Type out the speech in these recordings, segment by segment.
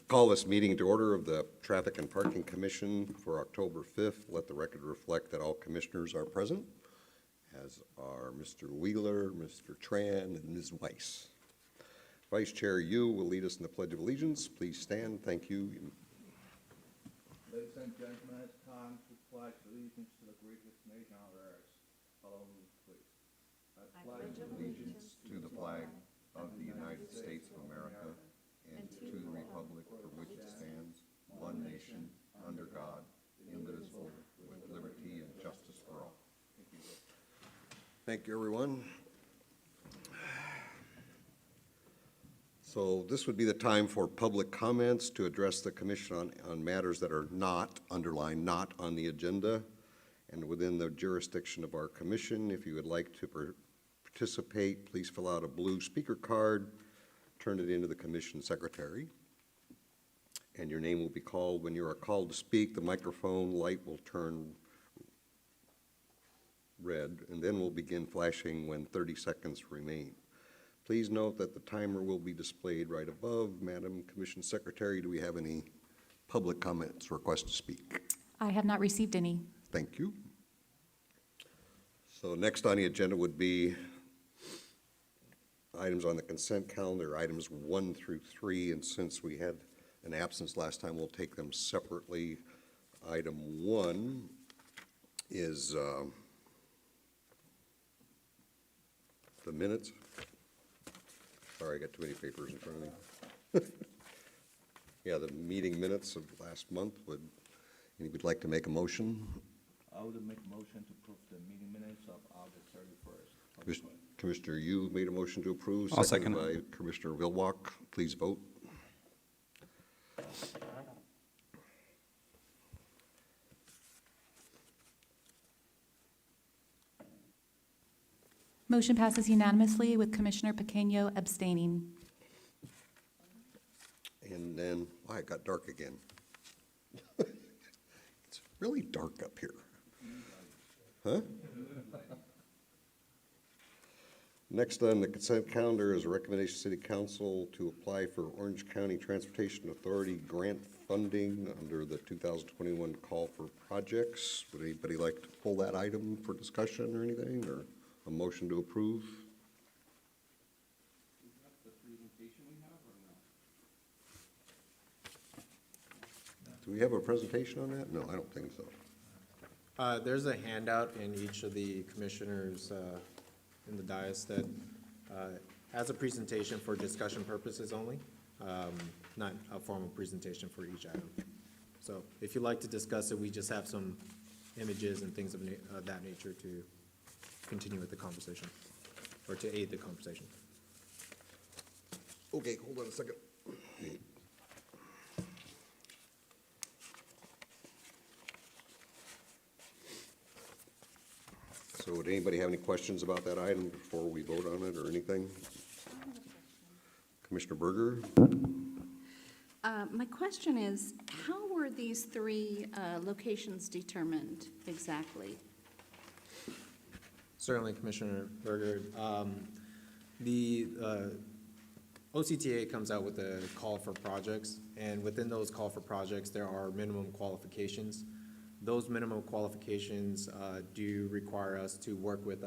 Call this meeting to order of the Traffic and Parking Commission for October 5th. Let the record reflect that all commissioners are present, as are Mr. Wheeler, Mr. Tran, and Ms. Weiss. Vice Chair Yu will lead us in the Pledge of Allegiance. Please stand. Thank you. Ladies and gentlemen, it's time to pledge allegiance to the greatest nation on earth. Follow me, please. I pledge allegiance to the flag of the United States of America and to the republic for which it stands, one nation, under God, indivisible, with liberty and justice for all. Thank you. Thank you, everyone. So this would be the time for public comments to address the commission on matters that are not, underlined, not on the agenda and within the jurisdiction of our commission. If you would like to participate, please fill out a blue speaker card, turn it into the commission secretary, and your name will be called. When you are called to speak, the microphone light will turn red, and then will begin flashing when 30 seconds remain. Please note that the timer will be displayed right above. Madam Commission Secretary, do we have any public comments, requests to speak? I have not received any. Thank you. So next on the agenda would be items on the consent calendar, items 1 through 3, and since we had an absence last time, we'll take them separately. Item 1 is the minutes. Sorry, I got too many papers in front of me. Yeah, the meeting minutes of last month. Would anybody like to make a motion? I would make a motion to approve the meeting minutes of August 31st. Commissioner Yu made a motion to approve. I'll second by Commissioner Wilwalk. Please vote. Motion passes unanimously with Commissioner Pequeño abstaining. And then, wow, it got dark again. It's really dark up here. Huh? Next on the consent calendar is a recommendation City Council to apply for Orange County Transportation Authority grant funding under the 2021 call for projects. Would anybody like to pull that item for discussion or anything, or a motion to approve? Is that the presentation we have or no? Do we have a presentation on that? No, I don't think so. There's a handout in each of the commissioners in the dais that has a presentation for discussion purposes only, not a formal presentation for each item. So if you'd like to discuss it, we just have some images and things of that nature to continue with the conversation, or to aid the conversation. Okay, hold on a second. So would anybody have any questions about that item before we vote on it or anything? Commissioner Berger? My question is, how were these 3 locations determined exactly? Certainly, Commissioner Berger. The OCTA comes out with a call for projects, and within those call for projects, there are minimum qualifications. Those minimum qualifications do require us to work with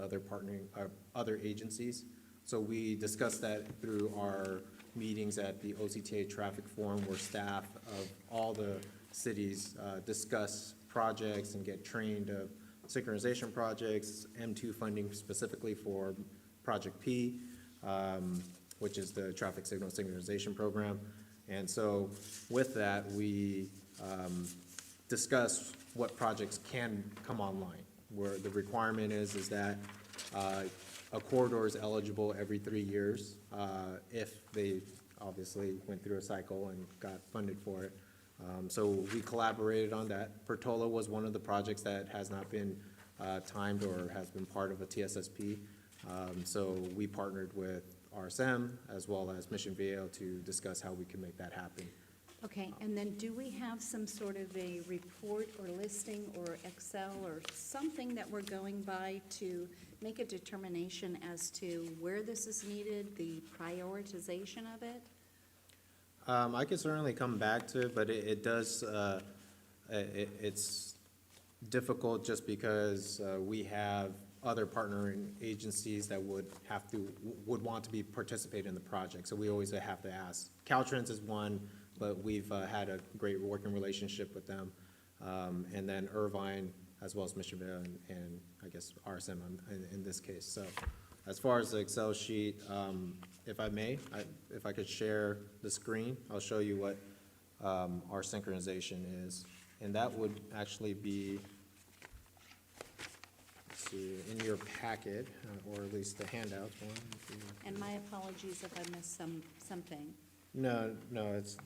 other agencies. So we discussed that through our meetings at the OCTA Traffic Forum, where staff of all the cities discuss projects and get trained of synchronization projects, M2 funding specifically for Project P, which is the traffic signal synchronization program. And so with that, we discuss what projects can come online, where the requirement is that a corridor is eligible every 3 years if they obviously went through a cycle and got funded for it. So we collaborated on that. Portola was one of the projects that has not been timed or has been part of a TSSP. So we partnered with RSM as well as Mission Viejo to discuss how we can make that happen. Okay, and then do we have some sort of a report or listing or Excel or something that we're going by to make a determination as to where this is needed, the prioritization of it? I could certainly come back to it, but it does, it's difficult just because we have other partnering agencies that would want to be participate in the project, so we always have to ask. Caltrans is one, but we've had a great working relationship with them. And then Irvine, as well as Michigan and I guess RSM in this case. So as far as the Excel sheet, if I may, if I could share the screen, I'll show you what our synchronization is. And that would actually be, let's see, in your packet, or at least the handout one. And my apologies if I missed something. No,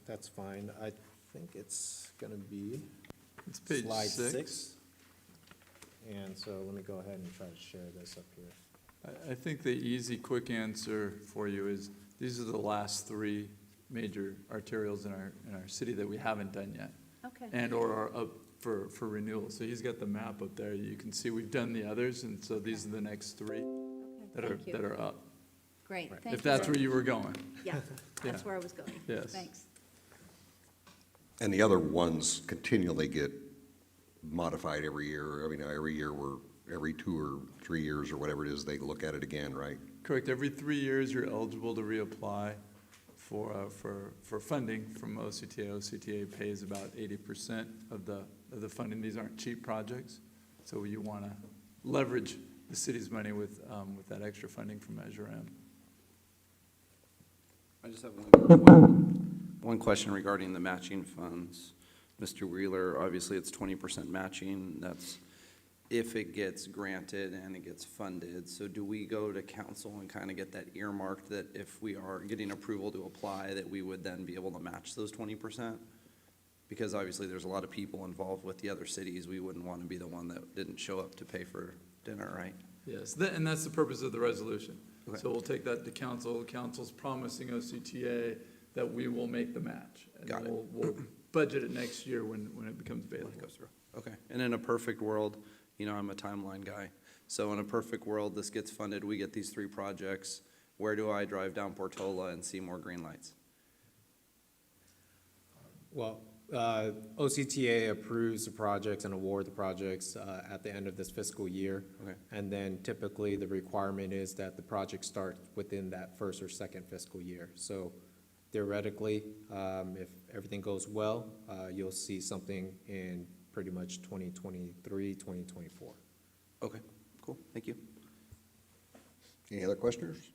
that's fine. I think it's gonna be It's page slide 6. 6. And so let me go ahead and try to share this up here. I think the easy, quick answer for you is, these are the last 3 major arterials in our city that we haven't done yet, Okay. and or are up for renewal. So he's got the map up there. You can see we've done the others, and so these are the next 3 that Thank you. are up. Great, Right. thank you. If that's very- where you were going. Yeah, that's Yeah. where I was going. Yes. Thanks. And the other ones continually get modified every year. I mean, every year every 2 or 3 years or whatever it is, they look at it again, right? Correct. Every 3 years, you're eligible to reapply for funding from OCTA. OCTA pays about 80% of the funding. These aren't cheap projects, so you want to leverage the city's money with that extra funding from Measure M. I just have one question regarding the matching funds. Mr. Wheeler, obviously it's 20% matching. That's if it gets granted and it gets funded. So do we go to council and kind of get that earmarked that if we are getting approval to apply, that we would then be able to match those 20%? Because obviously there's a lot of people involved with the other cities. We wouldn't want to be the one that didn't show up to pay for dinner, right? Yes, and that's the purpose of the resolution. Okay. So we'll take that to council. Council's promising OCTA that we will make the match. And Got then it. we'll budget it next year when it becomes When available. it goes through. Okay. And in a perfect world, you know, I'm a timeline guy. So in a perfect world, this gets funded, we get these 3 projects. Where do I drive down Portola and see more green lights? Well, OCTA approves the projects and award the projects at the end of this fiscal year. Okay. And then typically the requirement is that the project starts within that first or second fiscal year. So theoretically, if everything goes well, you'll see something in pretty much 2023, 2024. Okay, cool, thank you. Any other questioners?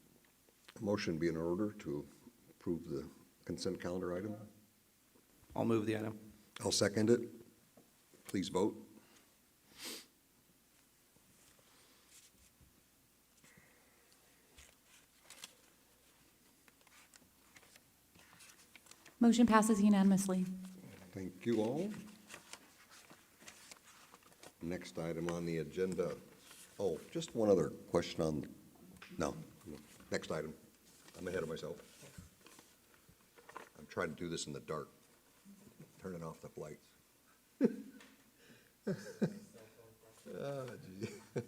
A motion be in order to approve the consent calendar item. I'll move the item. I'll second it. Please vote. Motion passes unanimously. Thank you all. Next item on the agenda. Oh, just one other question on, no, next item. I'm ahead of myself. I'm trying to do this in the dark. Turning off the lights. Oh, gee.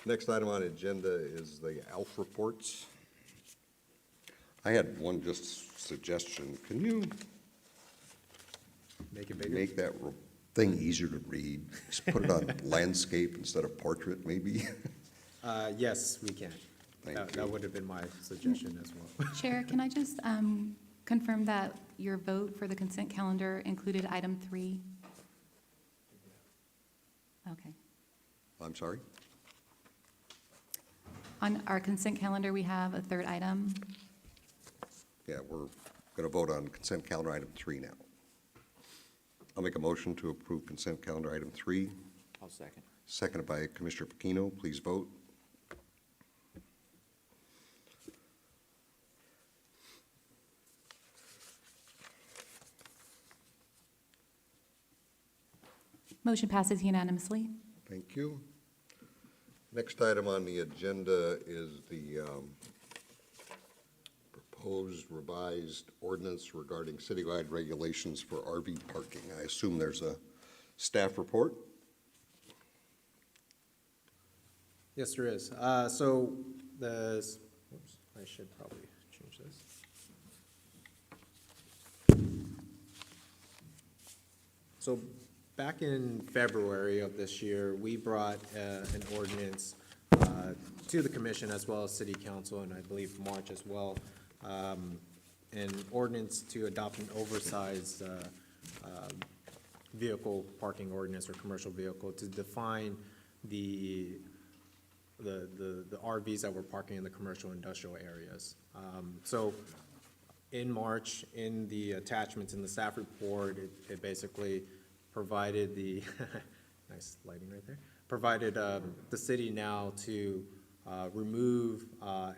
Next item on the agenda is the ALF reports. I had one just suggestion. Can you Make it bigger. make that thing easier to read? Just put it on landscape instead of portrait, maybe? Yes, we can. Thank you. That would have been my suggestion as well. Chair, can I just confirm that your vote for the consent calendar included item 3? Okay. I'm sorry? On our consent calendar, we have a 3rd item. Yeah, we're going to vote on consent calendar item 3 now. I'll make a motion to approve consent calendar item 3, I'll second. seconded by Commissioner Pacino. Please vote. Motion passes unanimously. Thank you. Next item on the agenda is the proposed revised ordinance regarding citywide regulations for RV parking. I assume there's a staff report? Yes, there is. So oops, I should probably change this. So back in February of this year, we brought an ordinance to the commission as well as city council, and I believe March as well, an ordinance to adopt an oversized vehicle parking ordinance or commercial vehicle to define the RVs that were parking in the commercial industrial areas. So in March, in the attachments in the staff report, it basically provided the, nice lighting right there, provided the city now to remove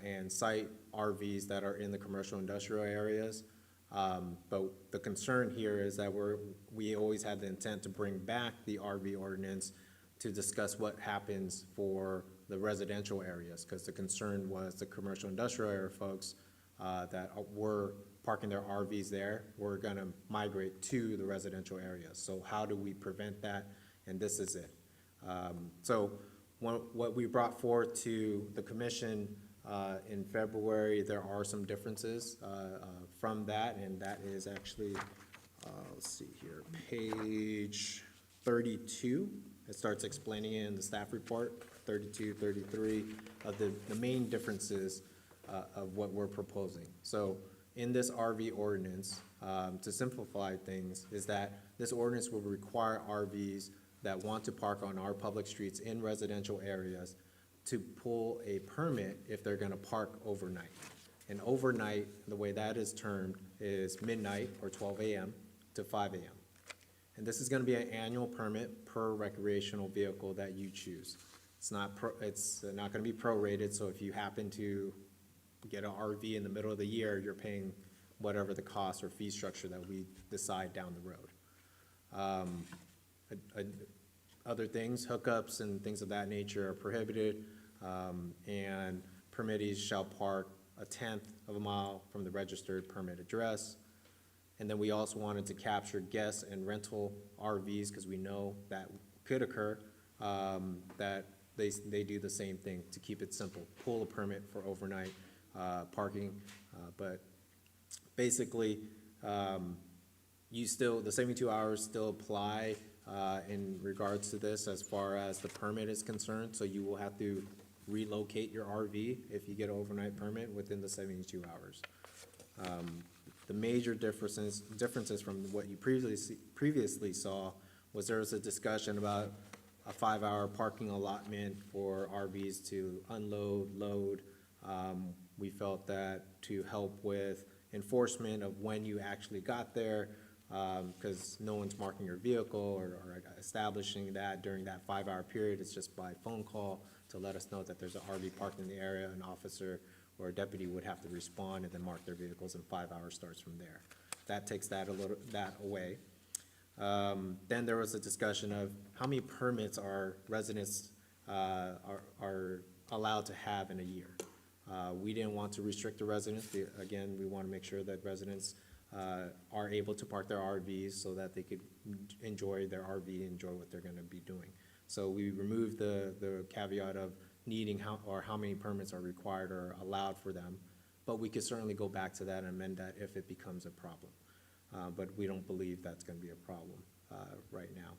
and cite RVs that are in the commercial industrial areas. But the concern here is that we always had the intent to bring back the RV ordinance to discuss what happens for the residential areas, because the concern was the commercial industrial area folks that were parking their RVs there were gonna migrate to the residential areas. So how do we prevent that? And this is it. So what we brought forth to the commission in February, there are some differences from that, and that is actually, let's see here, page 32. It starts explaining it in the staff report, 32, 33, of the main differences of what we're proposing. So in this RV ordinance, to simplify things, is that this ordinance will require RVs that want to park on our public streets in residential areas to pull a permit if they're gonna park overnight. And overnight, the way that is termed, is midnight or 12 a.m. to 5 a.m. And this is gonna be an annual permit per recreational vehicle that you choose. It's not gonna be prorated, so if you happen to get an RV in the middle of the year, you're paying whatever the cost or fee structure that we decide down the road. Other things, hookups and things of that nature are prohibited, and permittees shall park 1/10 of a mile from the registered permit address. And then we also wanted to capture guests and rental RVs, because we know that could occur, that they do the same thing to keep it simple. Pull a permit for overnight parking, but basically, the 72 hours still apply in regards to this as far as the permit is concerned, so you will have to relocate your RV if you get an overnight permit within the 72 hours. The major differences from what you previously saw was there was a discussion about a 5-hour parking allotment for RVs to unload, load. We felt that to help with enforcement of when you actually got there, because no one's marking your vehicle or establishing that during that 5-hour period, it's just by phone call to let us know that there's an RV parked in the area. An officer or a deputy would have to respond and then mark their vehicles, and 5 hours starts from there. That takes that away. Then there was a discussion of how many permits our residents are allowed to have in a year. We didn't want to restrict the residents. Again, we want to make sure that residents are able to park their RVs so that they could enjoy their RV, enjoy what they're going to be doing. So we removed the caveat of needing how many permits are required or allowed for them, but we could certainly go back to that and amend that if it becomes a problem. But we don't believe that's going to be a problem right now.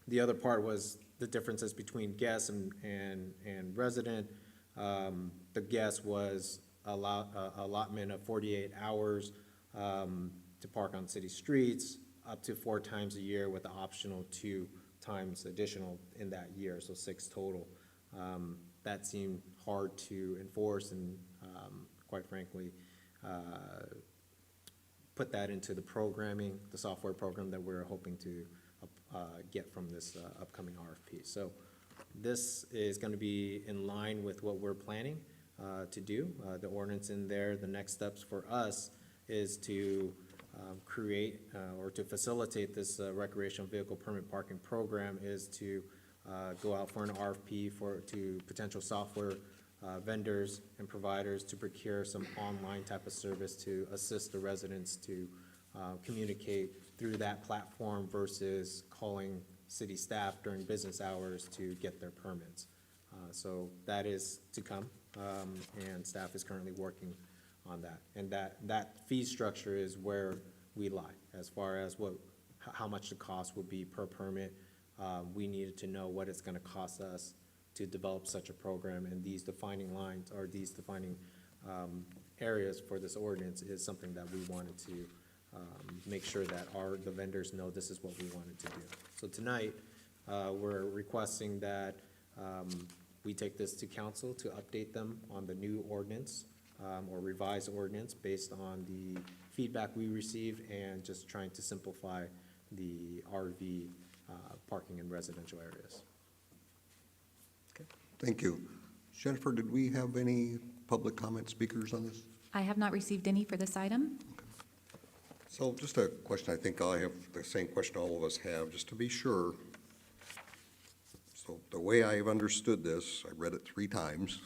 The other part was the differences between guests and resident. The guest was allotment of 48 hours to park on city streets, up to 4 times a year with the optional 2 times additional in that year, so 6 total. That seemed hard to enforce and quite frankly, put that into the programming, the software program that we're hoping to get from this upcoming RFP. So this is going to be in line with what we're planning to do. The ordinance in there, the next steps for us is to create or to facilitate this recreational vehicle permit parking program is to go out for an RFP to potential software vendors and providers to procure some online type of service to assist the residents to communicate through that platform versus calling city staff during business hours to get their permits. So that is to come, and staff is currently working on that. And that fee structure is where we lie. As far as how much the cost would be per permit, we needed to know what it's gonna cost us to develop such a program, and these defining lines, or these defining areas for this ordinance is something that we wanted to make sure that the vendors know this is what we wanted to do. So tonight, we're requesting that we take this to council to update them on the new ordinance, or revised ordinance based on the feedback we received, and just trying to simplify the RV parking in residential areas. Thank you. Jennifer, did we have any public comment speakers on this? I have not received any for this item. So just a question, I think I have the same question all of us have, just to be sure. So the way I have understood this, I read it 3 times.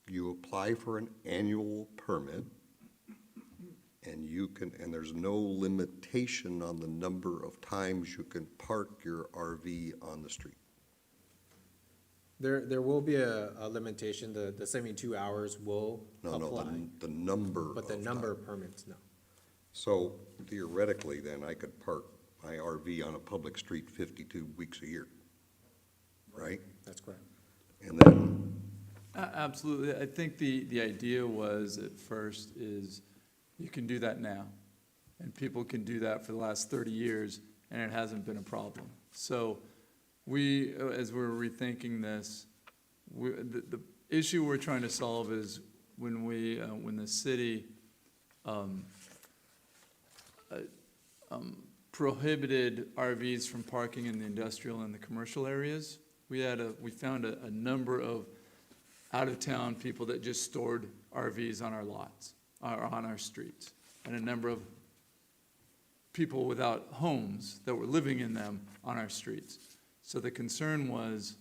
You apply for an annual permit, and and there's no limitation on the number of times you can park your RV on the street. There will be a limitation, the 72 hours will No, apply, the number but the of number times. of permits, no. So theoretically, then, I could park my RV on a public street 52 weeks a year, right? That's correct. And then, Absolutely. I think the idea was at first is you can do that now. And people can do that for the last 30 years, and it hasn't been a problem. So we, as we're rethinking this, the issue we're trying to solve is when the city prohibited RVs from parking in the industrial and the commercial areas, we found a number of out-of-town people that just stored RVs on our lots, or on our streets, and a number of people without homes that were living in them on our streets. So the concern was,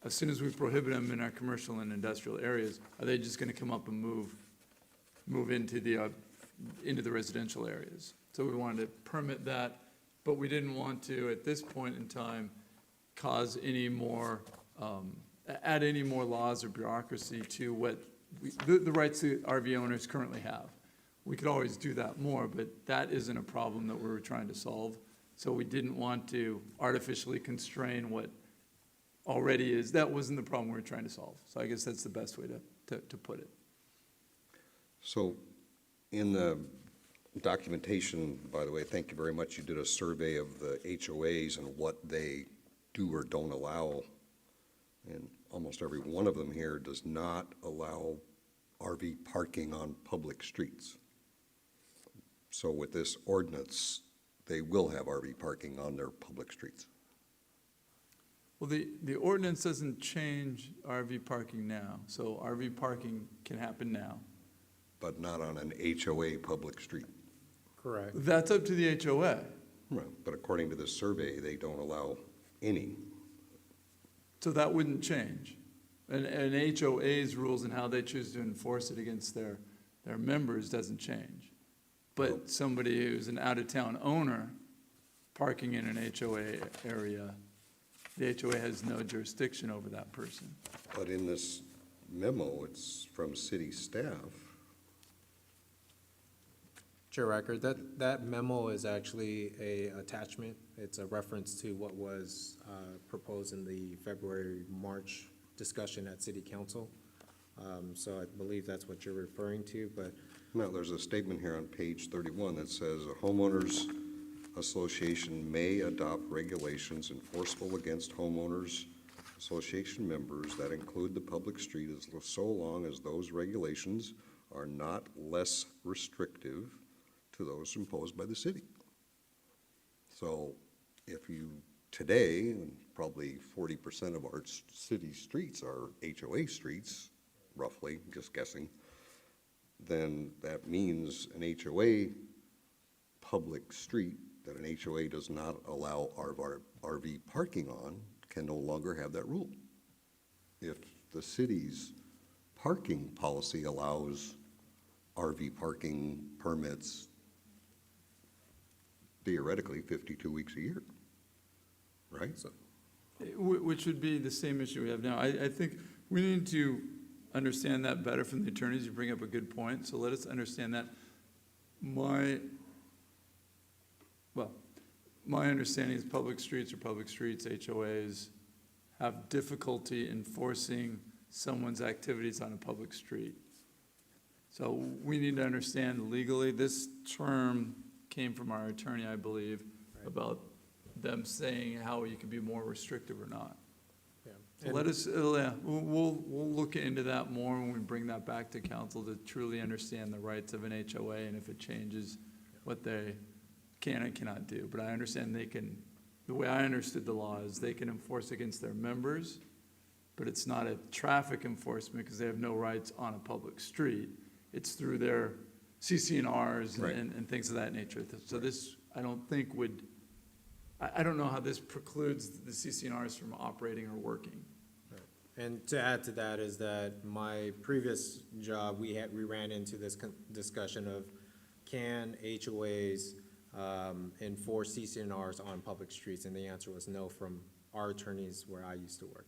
as soon as we prohibit them in our commercial and industrial areas, are they just gonna come up and move into the residential areas? So we wanted to permit that, but we didn't want to, at this point in time, cause any more, add any more laws or bureaucracy to what the rights that RV owners currently have. We could always do that more, but that isn't a problem that we were trying to solve. So we didn't want to artificially constrain what already is. That wasn't the problem we were trying to solve. So I guess that's the best way to put it. so in the documentation, by the way, thank you very much, you did a survey of the HOAs and what they do or don't allow. And almost every one of them here does not allow RV parking on public streets. So with this ordinance, they will have RV parking on their public streets. Well, the ordinance doesn't change RV parking now. So RV parking can happen now. But not on an HOA public street. Correct. That's up to the HOA. Right. But according to this survey, they don't allow any. So that wouldn't change. And HOA's rules and how they choose to enforce it against their members doesn't change. But somebody who's an out-of-town owner parking in an HOA area, the HOA has no jurisdiction over that person. But in this memo, it's from city staff. Chair Record, that memo is actually a attachment. It's a reference to what was proposed in the February-March discussion at City Council. So I believe that's what you're referring to, but No, there's a statement here on page 31 that says a homeowners association may adopt regulations enforceable against homeowners association members that include the public street as so long as those regulations are not less restrictive to those imposed by the city. So if you, today, and probably 40% of our city streets are HOA streets, roughly, just guessing, then that means an HOA public street that an HOA does not allow RV parking on can no longer have that rule. If the city's parking policy allows RV parking permits theoretically 52 weeks a year, right? So, Which would be the same issue we have now. I think we need to understand that better from the attorneys. You bring up a good point, so let us understand that. My understanding is public streets or public streets, HOAs, have difficulty enforcing someone's activities on a public street. So we need to understand legally, this term came from our attorney, I believe, about them saying how you can be more restrictive or not. Yeah. So let us, we'll look into that more when we bring that back to council to truly understand the rights of an HOA and if it changes what they can and cannot do. But I understand they can, the way I understood the law is they can enforce against their members, but it's not a traffic enforcement because they have no rights on a public street. It's through their CCNRs Right. and things of that nature. So this, I don't think would, I don't know how this precludes the CCNRs from operating or working. And to add to that is that my previous job, we ran into this discussion of can HOAs enforce CCNRs on public streets? And the answer was no from our attorneys where I used to work.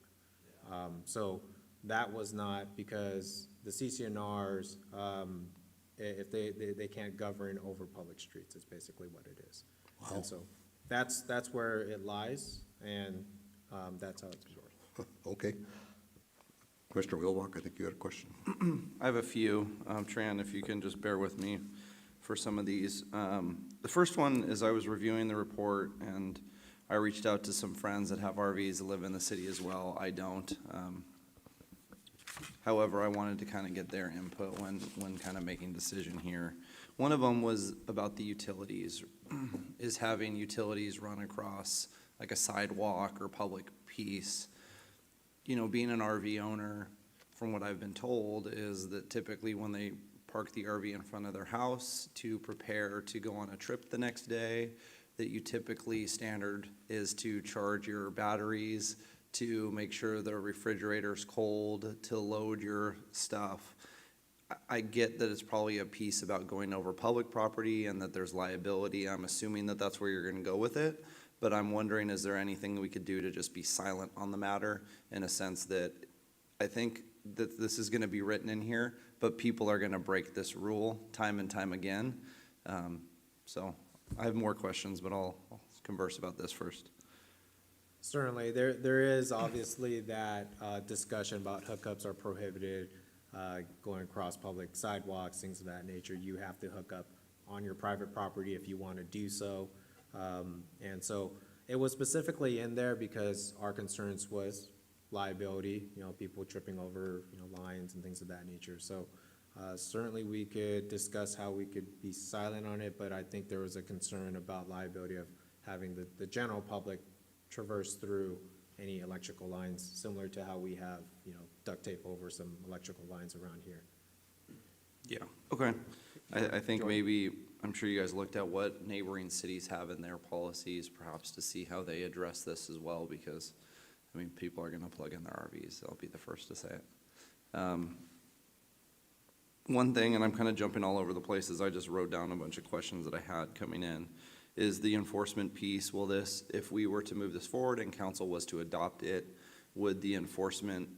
So that was not because the CCNRs, if they can't govern over public streets, is basically what it is. Wow. And so that's where it lies, and that's how it's absorbed. Okay. Commissioner Wilbach, I think you had a question. I have a few. Tran, if you can just bear with me for some of these. The first one is I was reviewing the report, and I reached out to some friends that have RVs that live in the city as well. I don't. However, I wanted to kind of get their input when kind of making decision here. One of them was about the utilities. Is having utilities run across like a sidewalk or public piece. You know, being an RV owner, from what I've been told, is that typically when they park the RV in front of their house to prepare to go on a trip the next day, that you typically standard is to charge your batteries, to make sure the refrigerator's cold, to load your stuff. I get that it's probably a piece about going over public property and that there's liability. I'm assuming that that's where you're gonna go with it. But I'm wondering, is there anything we could do to just be silent on the matter, in a sense that I think that this is gonna be written in here, but people are gonna break this rule time and time again. So I have more questions, but I'll converse about this first. Certainly, there is obviously that discussion about hookups are prohibited, going across public sidewalks, things of that nature. You have to hook up on your private property if you want to do so. And so it was specifically in there because our concerns was liability, you know, people tripping over, you know, lines and things of that nature. So certainly we could discuss how we could be silent on it, but I think there was a concern about liability of having the general public traverse through any electrical lines, similar to how we have, you know, duct tape over some electrical lines around here. Yeah, okay. I think maybe, I'm sure you guys looked at what neighboring cities have in their policies, perhaps to see how they address this as well, because, I mean, people are gonna plug in their RVs, I'll be the first to say it. One thing, and I'm kind of jumping all over the place, is I just wrote down a bunch of questions that I had coming in, is the enforcement piece. Will this, if we were to move this forward and council was to adopt it, would the enforcement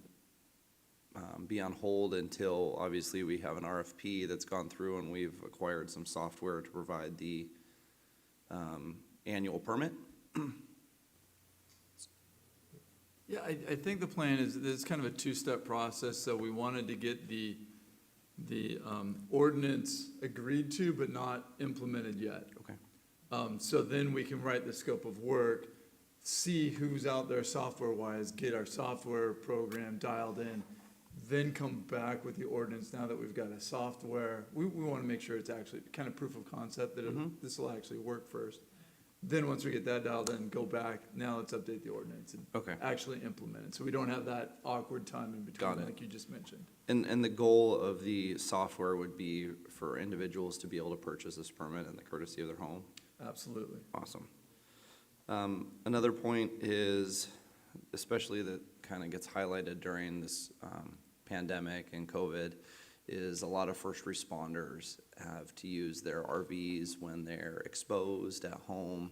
be on hold until, obviously, we have an RFP that's gone through and we've acquired some software to provide the annual permit? Yeah, I think the plan is, it's kind of a two-step process, so we wanted to get the ordinance agreed to, but not implemented yet. Okay. So then we can write the scope of work, see who's out there software-wise, get our software program dialed in, then come back with the ordinance now that we've got a software. We want to make sure it's actually kind of proof of concept that this will actually work first. Then once we get that dialed in, go back, now let's update the ordinance and Okay. actually implement it. So we don't have that awkward time in Got between, it. like you just mentioned. And the goal of the software would be for individuals to be able to purchase this permit in the courtesy of their home? Absolutely. Awesome. Another point is, especially that kind of gets highlighted during this pandemic and COVID, is a lot of first responders have to use their RVs when they're exposed at home.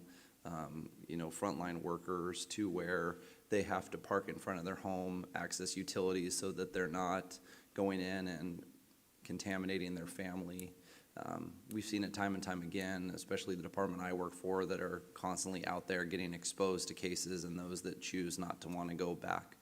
You know, frontline workers to where they have to park in front of their home, access utilities so that they're not going in and contaminating their family. We've seen it time and time again, especially the department I work for, that are constantly out there getting exposed to cases, and those that choose not to want to go back.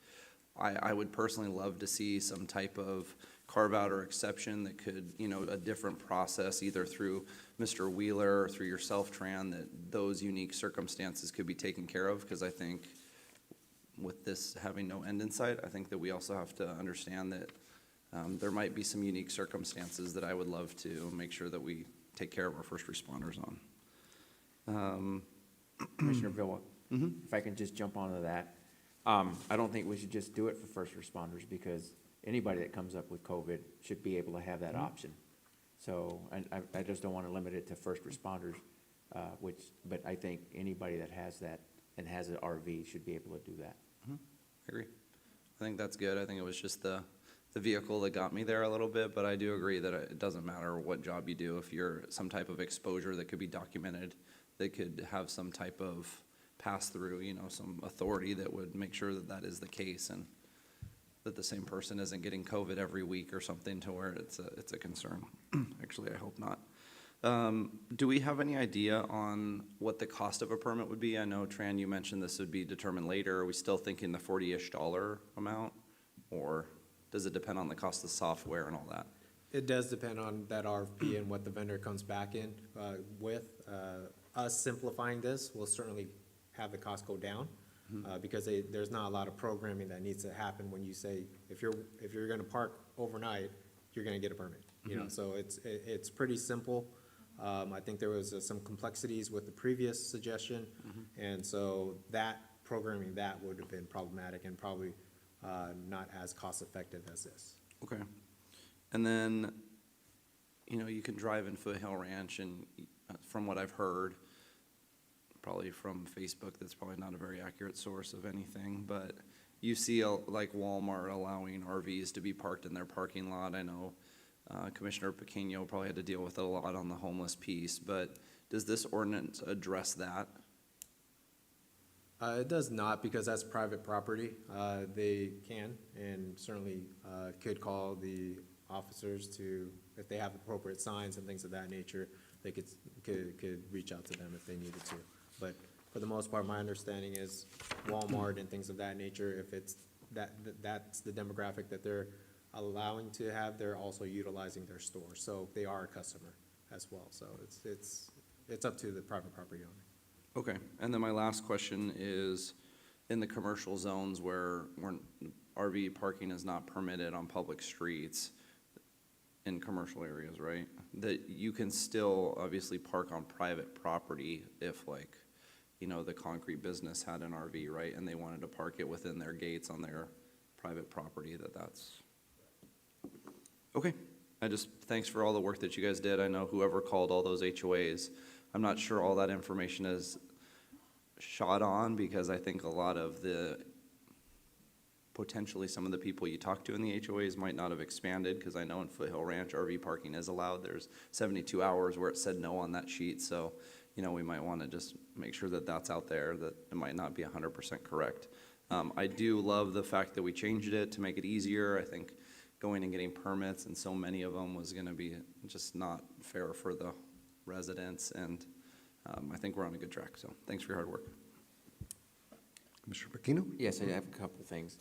I would personally love to see some type of carve-out or exception that could, a different process, either through Mr. Wheeler or through yourself, Tran, that those unique circumstances could be taken care of, because I think with this having no end in sight, I think that we also have to understand that there might be some unique circumstances that I would love to make sure that we take care of our first responders on. Commissioner Villa, if I can just jump onto that. I don't think we should just do it for first responders, because anybody that comes up with COVID should be able to have that option. So, and I just don't want to limit it to first responders, but I think anybody that has that and has an RV should be able to do that. I agree. I think that's good. I think it was just the vehicle that got me there a little bit, but I do agree that it doesn't matter what job you do. If you're some type of exposure that could be documented, that could have some type of pass-through, some authority that would make sure that that is the case, and that the same person isn't getting COVID every week or something to where it's a concern. Actually, I hope not. Do we have any idea on what the cost of a permit would be? I know, Tran, you mentioned this would be determined later. Are we still thinking the $40-ish amount, or does it depend on the cost of software and all that? It does depend on that RFP and what the vendor comes back in with. Us simplifying this will certainly have the cost go down, because there's not a lot of programming that needs to happen when you say, if you're gonna park overnight, you're gonna get a permit. So it's pretty simple. I think there was some complexities with the previous suggestion, and so that programming, that would have been problematic and probably not as cost-effective as this. Okay. And then, you can drive in Foothill Ranch, and from what I've heard, probably from Facebook, that's probably not a very accurate source of anything, but you see like Walmart allowing RVs to be parked in their parking lot. I know Commissioner Pequeno probably had to deal with it a lot on the homeless piece, but does this ordinance address that? It does not, because that's private property. They can and certainly could call the officers to, if they have appropriate signs and things of that nature, they could reach out to them if they needed to. But for the most part, my understanding is Walmart and things of that nature, if it's that's the demographic that they're allowing to have, they're also utilizing their store. So they are a customer as well. So it's up to the private property owner. Okay, and then my last question is, in the commercial zones where RV parking is not permitted on public streets, in commercial areas, right? That you can still obviously park on private property if, like, the concrete business had an RV, right? And they wanted to park it within their gates on their private property, that's. Okay, thanks for all the work that you guys did. I know whoever called all those HOAs, I'm not sure all that information is shot on, because I think a lot of potentially some of the people you talk to in the HOAs might not have expanded, because I know in Foothill Ranch, RV parking is allowed. There's 72 hours where it said no on that sheet, so, we might want to just make sure that that's out there, that it might not be 100% correct. I do love the fact that we changed it to make it easier. I think going and getting permits, and so many of them, was going to be just not fair for the residents, and I think we're on a good track, so thanks for your hard work. Commissioner Pequeno? Yes, I have a couple of things.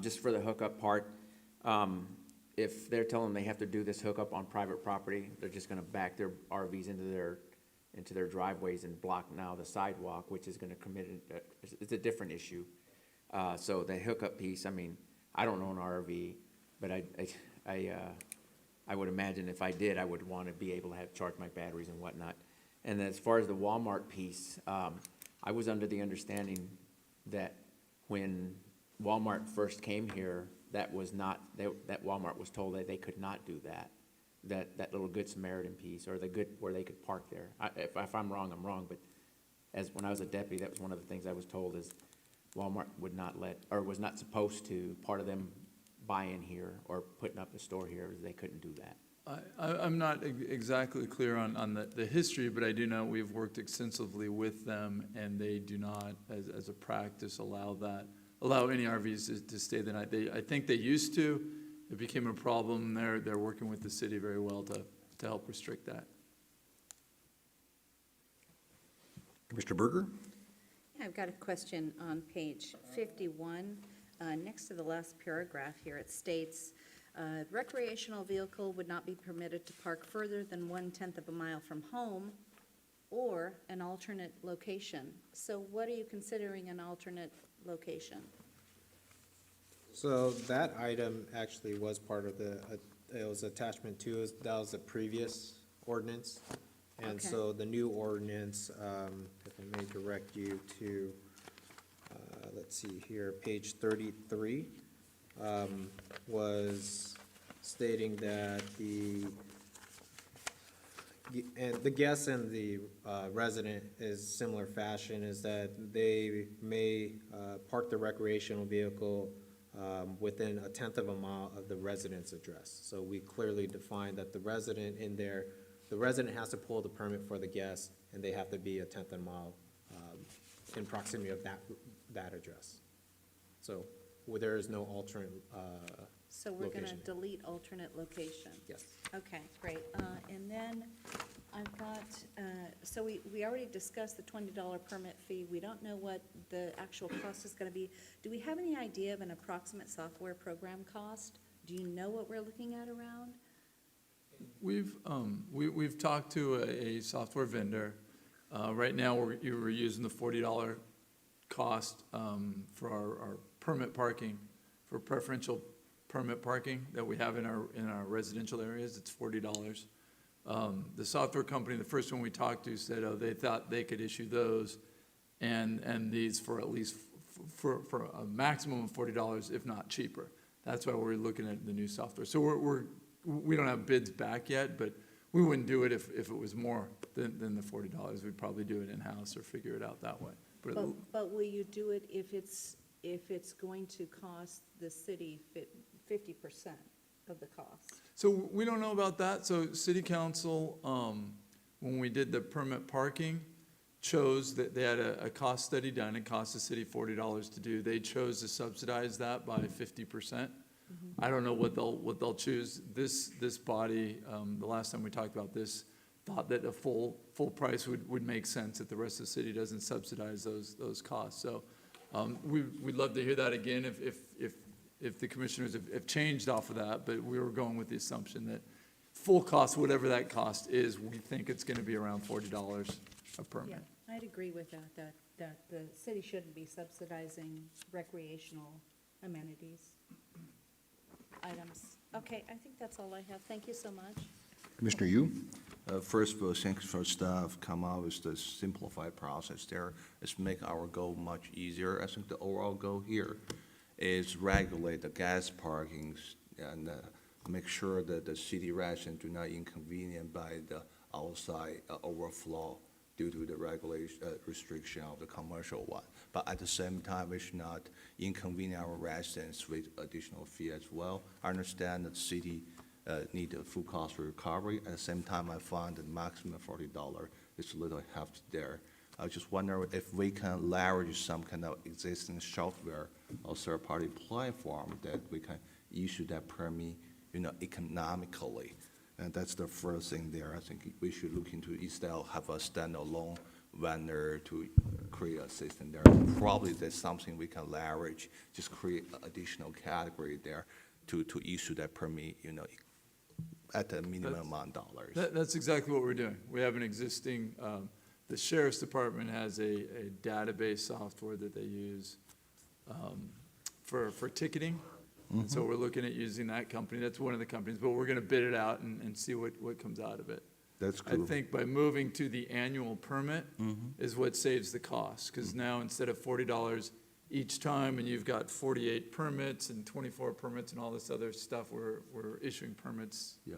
Just for the hookup part, if they're telling them they have to do this hookup on private property, they're just gonna back their RVs into their driveways and block now the sidewalk, which is gonna it's a different issue. So the hookup piece, I don't own an RV, but I would imagine if I did, I would want to be able to charge my batteries and whatnot. And as far as the Walmart piece, I was under the understanding that when Walmart first came here, that Walmart was told that they could not do that. That little Good Samaritan piece, or where they could park there. If I'm wrong, I'm wrong, but when I was a deputy, that was one of the things I was told, is Walmart would not was not supposed to, part of them buying here or putting up a store here, they couldn't do that. I'm not exactly clear on the history, but I do know we've worked extensively with them, and they do not, as a practice, allow any RVs to stay the night. I think they used to. It became a problem. They're working with the city very well to to help restrict that. Commissioner Berger? I've got a question on page 51. Next to the last paragraph here, it states, recreational vehicle would not be permitted to park further than 1/10 of a mile from home or an alternate location. So what are you considering an alternate location? So that item actually was part of the, it was attachment two, that was the previous ordinance. And Okay. so the new ordinance, if I may direct you to, let's see here, page 33, was stating that and the guest and the resident is similar fashion, is that they may park the recreational vehicle within 1/10 of a mile of the resident's address. So we clearly define that the resident in there, the resident has to pull the permit for the guest, and they have to be 1/10 of a mile in proximity of that address. So there is no alternate So we're going to location. delete alternate location. Yes. Okay, great. And then I've got, so we already discussed the $20 permit fee. We don't know what the actual cost is going to be. Do we have any idea of an approximate software program cost? Do you know what we're looking at around? We've talked to a software vendor. Right now, we're using the $40 cost for our permit parking, for preferential permit parking that we have in our residential areas. It's $40. The software company, the first one we talked to, said, oh, they thought they could issue those and these for at least for a maximum of $40, if not cheaper. That's why we're looking at the new software. So we don't have bids back yet, but we wouldn't do it if it was more than the $40. We'd probably do it in-house or figure it out that way. But will you do it if it's going to cost the city 50% of the cost? So we don't know about that. So city council, when we did the permit parking, chose that they had a cost study done. It cost the city $40 to do. They chose to subsidize that by 50%. I don't know what they'll choose. This body, the last time we talked about this, thought that a full price would make sense, that the rest of the city doesn't subsidize those costs. So we'd love to hear that again if the commissioners have changed off of that, but we were going with the assumption that full cost, whatever that cost is, we think it's going to be around $40 a permit. Yeah, I'd agree with that the city shouldn't be subsidizing recreational amenities items. Okay, I think that's all I have. Thank you so much. Commissioner Yu? First of all, thanks for staff come out with the simplified process there. It's make our goal much easier. I think the overall goal here is regulate the gas parkings and make sure that the city residents do not inconvenient by the outside overflow due to the regulation, restriction of the commercial one. But at the same time, we should not inconvenience our residents with additional fee as well. I understand that city need a full cost recovery. At the same time, I find the maximum $40 is a little hefty there. I just wonder if we can leverage some kind of existing software or third-party platform that we can issue that permit, economically. And that's the first thing there. I think we should look into instead of have a standalone vendor to create a system there. Probably that's something we can leverage, just create additional category there to issue that permit, at a minimum amount of dollars. That's exactly what we're doing. We have an existing, the sheriff's department has a database software that they use for ticketing. And so we're looking at using that company. That's one of the companies, but we're going to bid it out and see what comes out of it. That's I cool. think by moving to the annual permit is what saves the cost, because now instead of $40 each time, and you've got 48 permits and 24 permits and all this other stuff, we're issuing permits Yeah.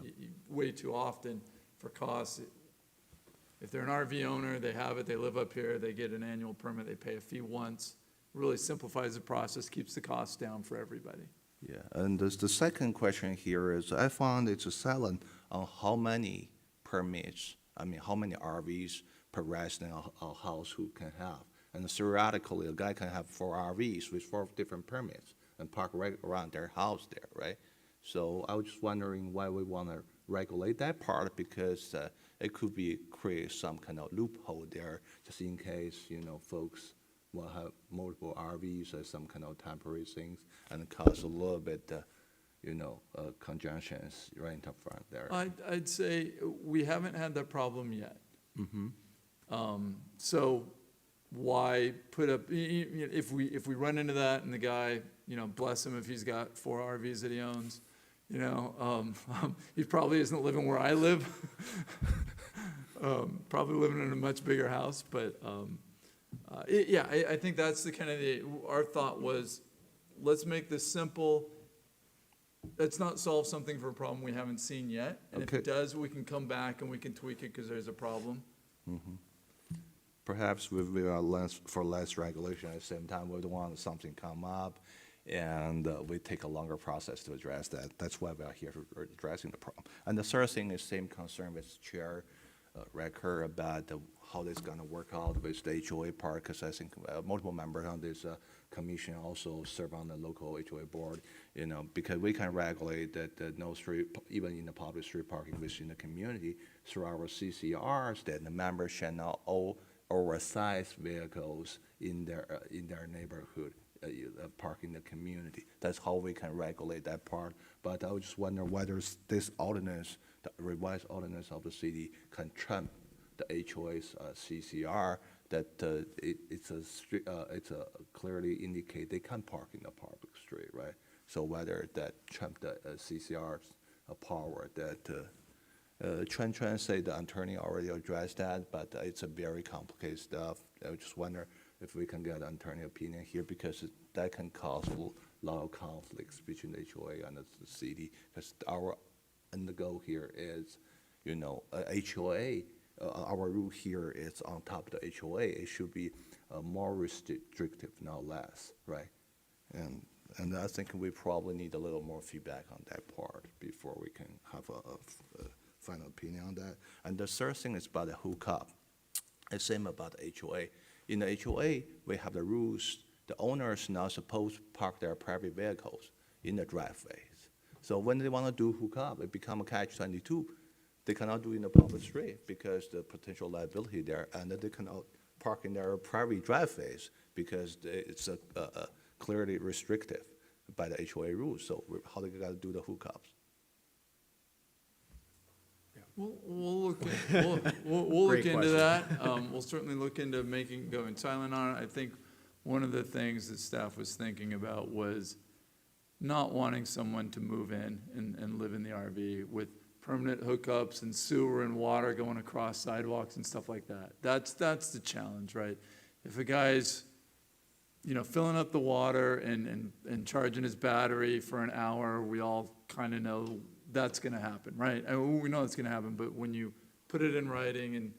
way too often for costs. If they're an RV owner, they have it, they live up here, they get an annual permit, they pay a fee once. Really simplifies the process, keeps the costs down for everybody. Yeah, and the second question here is, I found it's a silent on how many permits, how many RVs per resident or house who can have. And theoretically, a guy can have 4 RVs with 4 different permits and park right around their house there, right? So I was just wondering why we want to regulate that part because it could be create some kind of loophole there, just in case, folks will have multiple RVs or some kind of temporary things and cause a little bit, conjunctions right in the front there. I'd say we haven't had that problem yet. So why put up, if we run into that and the guy, bless him if he's got 4 RVs that he owns, he probably isn't living where I live. Probably living in a much bigger house, but, I think that's the kind of our thought was, let's make this simple. Let's not solve something for a problem we haven't seen yet. And if it does, we can come back and we can tweak it because there's a problem. Perhaps with less regulation at the same time, we don't want something come up, and we take a longer process to address that. That's why we are here for addressing the problem. And the third thing is same concern with Chair Recker about how this going to work out with the HOA part, because I think multiple members on this commission also serve on the local HOA board, because we can regulate that no street, even in the public street parking within the community through our CCRs, that the members shall not own oversized vehicles in their neighborhood, park in the community. That's how we can regulate that part. But I was just wondering whether this ordinance, the revised ordinance of the city, can trump the HOA's CCR, that it's a clearly indicate they can park in the public street, right? So whether that trump the CCR's power, that Chuan say the attorney already addressed that, but it's a very complicated stuff. I just wonder if we can get an attorney opinion here, because that can cause a lot of conflicts between the HOA and the city, because our end goal here is, HOA, our rule here is on top of the HOA. It should be more restrictive, not less, right? And I think we probably need a little more feedback on that part before we can have a final opinion on that. And the third thing is about the hookup. The same about the HOA. In the HOA, we have the rules. The owners not supposed to park their private vehicles in the driveways. So when they want to do hookup, it become a catch-22. They cannot do it in the public street because the potential liability there, and they cannot park in their private driveways because it's clearly restrictive by the HOA rules. So how they got to do the hookups? We'll look into that. We'll certainly look into going silent on it. I think one of the things that staff was thinking about was not wanting someone to move in and live in the RV with permanent hookups and sewer and water going across sidewalks and stuff like that. That's the challenge, right? If a guy's, filling up the water and charging his battery for an hour, we all kind of know that's going to happen, right? We know it's going to happen, but when you put it in writing and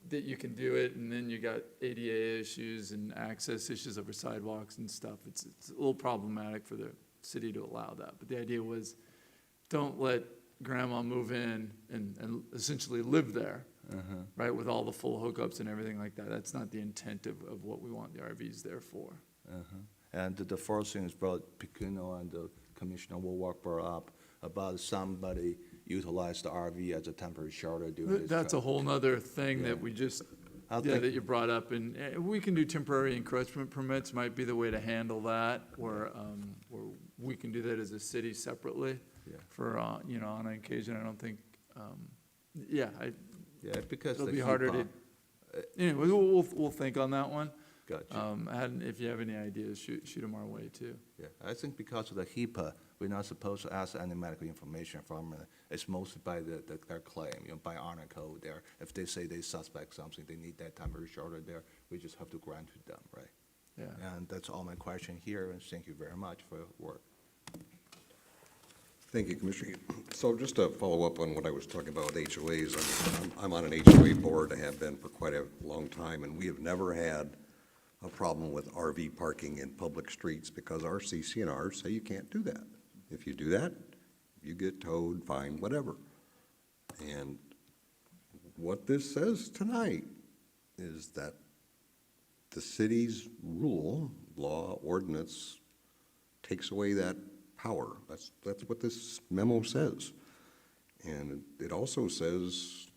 that you can do it, and then you got ADA issues and access issues over sidewalks and stuff, it's a little problematic for the city to allow that. But the idea was, don't let grandma move in and essentially live there, right, with all the full hookups and everything like that. That's not the intent of what we want the RVs there for. And the first thing is about Picino and the Commissioner Woolwork brought up about somebody utilize the RV as a temporary shelter during this. That's a whole nother thing that we just, that you brought up. And we can do temporary encroachment permits, might be the way to handle that, or we can do that as a city separately for, on occasion. I don't think, because it'll the be harder to, anyway, we'll think on that one. Gotcha. And if you have any ideas, shoot them our way too. Yeah, I think because of the HIPAA, we're not supposed to ask any medical information from it. It's mostly by their claim, by honor code there. If they say they suspect something, they need that temporary shelter there, we just have to grant to them, right? Yeah. And that's all my question here, and thank you very much for your work. Thank you, Commissioner. So just to follow up on what I was talking about with HOAs, I'm on an HOA board, I have been for quite a long time, and we have never had a problem with RV parking in public streets because our Ccnrs say you can't do that. If you do that, you get towed, fined, whatever. And what this says tonight is that the city's rule, law, ordinance takes away that power. That's what this memo says. And it also says,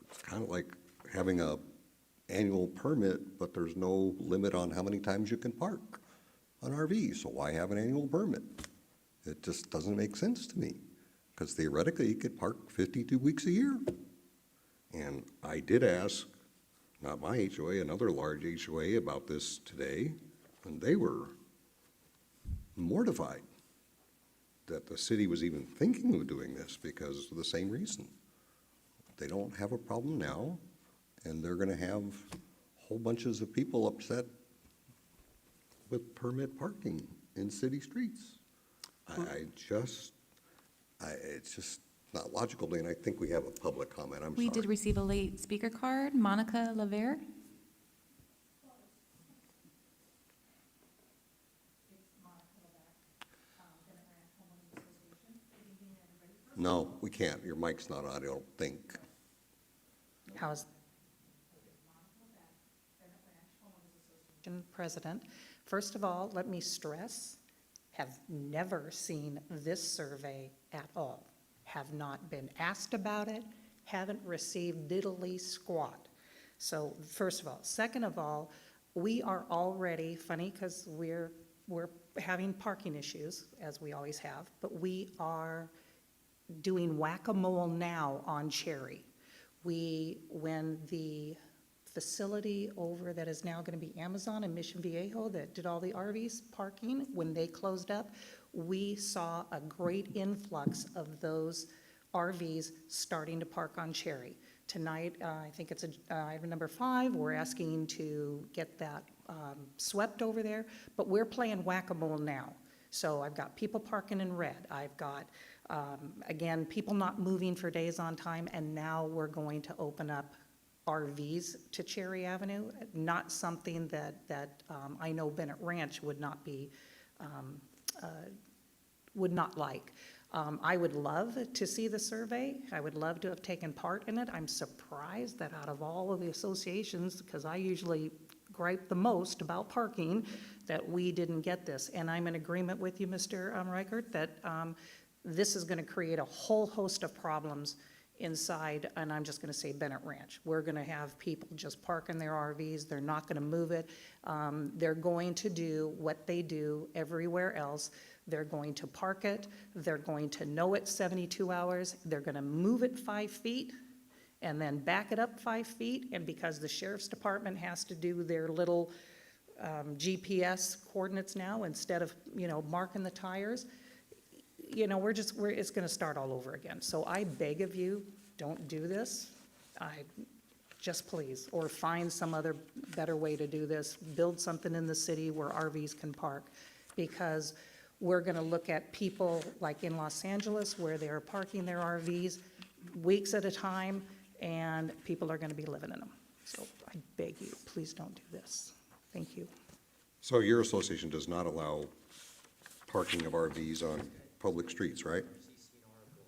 it's kind of like having a annual permit, but there's no limit on how many times you can park an RV, so why have an annual permit? It just doesn't make sense to me, because theoretically, you could park 52 weeks a year. And I did ask, not my HOA, another large HOA about this today, and they were mortified that the city was even thinking of doing this because of the same reason. They don't have a problem now, and they're gonna have whole bunches of people upset with permit parking in city streets. It's just not logical to me, and I think we have a public comment, I'm sorry. We did receive a late speaker card. Monica Lavere? No, we can't. Your mic's not on, I don't think. How's? President, first of all, let me stress, have never seen this survey at all. Have not been asked about it, haven't received diddly squat. So first of all. Second of all, we are already, funny because we're having parking issues, as we always have, but we are doing whack-a-mole now on Cherry. When the facility over that is now going to be Amazon in Mission Viejo that did all the RVs parking, when they closed up, we saw a great influx of those RVs starting to park on Cherry. Tonight, I think it's item number 5, we're asking to get that swept over there, but we're playing whack-a-mole now. So I've got people parking in red, I've got, again, people not moving for days on time, and now we're going to open up RVs to Cherry Avenue, not something that I know Bennett Ranch would not be, would not like. I would love to see the survey. I would love to have taken part in it. I'm surprised that out of all of the associations, because I usually gripe the most about parking, that we didn't get this. And I'm in agreement with you, Mr. Reichert, that this is going to create a whole host of problems inside, and I'm just going to say Bennett Ranch. We're going to have people just parking their RVs. They're not going to move it. They're going to do what they do everywhere else. They're going to park it. They're going to know it 72 hours. They're going to move it 5 feet and then back it up 5 feet. And because the sheriff's department has to do their little GPS coordinates now instead of, marking the tires, it's gonna start all over again. So I beg of you, don't do this. Just please, or find some other better way to do this. Build something in the city where RVs can park. Because we're gonna look at people like in Los Angeles where they're parking their RVs weeks at a time, and people are gonna be living in them. So I beg you, please don't do this. Thank you. So your association does not allow parking of RVs on public streets, right?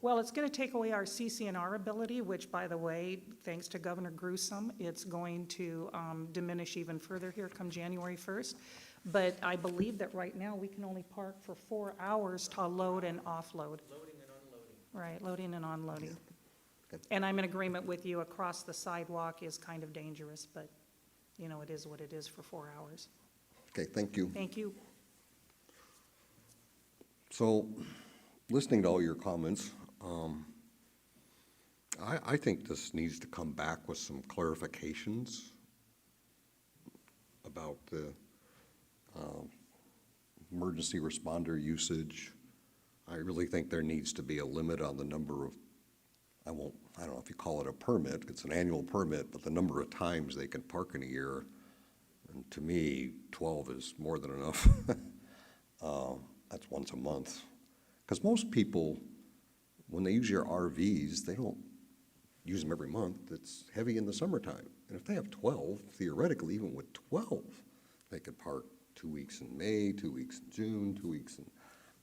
Well, it's going to take away our CCNR ability, which, by the way, thanks to Governor Gruesome, it's going to diminish even further here come January 1st. But I believe that right now we can only park for 4 hours to load and offload. Loading and unloading. Right, loading and unloading. Yeah. And I'm in agreement with you, across the sidewalk is kind of dangerous, but, it is what it is for 4 hours. Okay, thank you. Thank you. So, listening to all your comments, I think this needs to come back with some clarifications about the emergency responder usage. I really think there needs to be a limit on the number of, I don't know if you call it a permit, it's an annual permit, but the number of times they can park in a year. And to me, 12 is more than enough. That's once a month. Because most people, when they use your RVs, they don't use them every month. It's heavy in the summertime. And if they have 12, theoretically, even with 12, they could park 2 weeks in May, 2 weeks in June, 2 weeks in,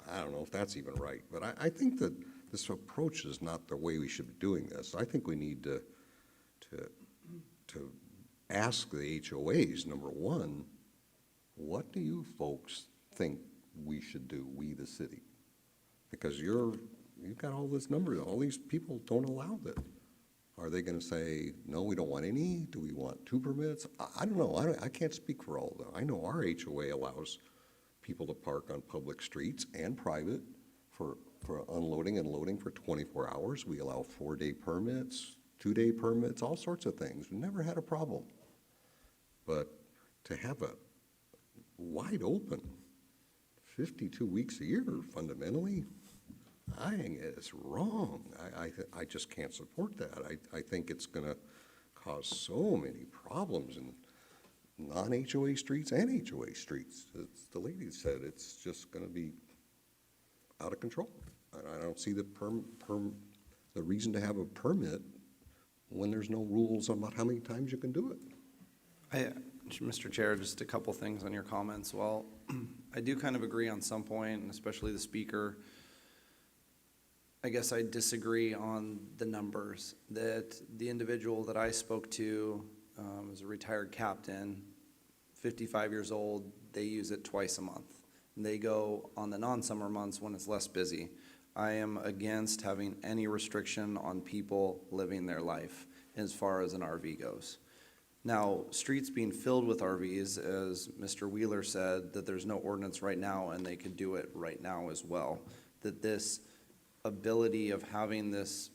I don't know if that's even right. But I think that this approach is not the way we should be doing this. I think we need to ask the HOAs, number one, what do you folks think we should do, we the city? Because you're you've got all this number, all these people don't allow that. Are they gonna say, no, we don't want any? Do we want 2 permits? I don't know. I can't speak for all of them. I know our HOA allows people to park on public streets and private for unloading and loading for 24 hours. We allow 4-day permits, 2-day permits, all sorts of things. We never had a problem. But to have a wide open 52 weeks a year fundamentally, I think it's wrong. I just can't support that. I think it's gonna cause so many problems in non-HOA streets and HOA streets. As the lady said, it's just gonna be out of control. And I don't see the reason to have a permit when there's no rules about how many times you can do it. Mr. Chair, just a couple things on your comments. Well, I do kind of agree on some point, and especially the speaker. I guess I disagree on the numbers. That the individual that I spoke to is a retired captain, 55 years old. They use it twice a month. They go on the non-summer months when it's less busy. I am against having any restriction on people living their life as far as an RV goes. Now, streets being filled with RVs, as Mr. Wheeler said, that there's no ordinance right now and they could do it right now as well. That this ability of having this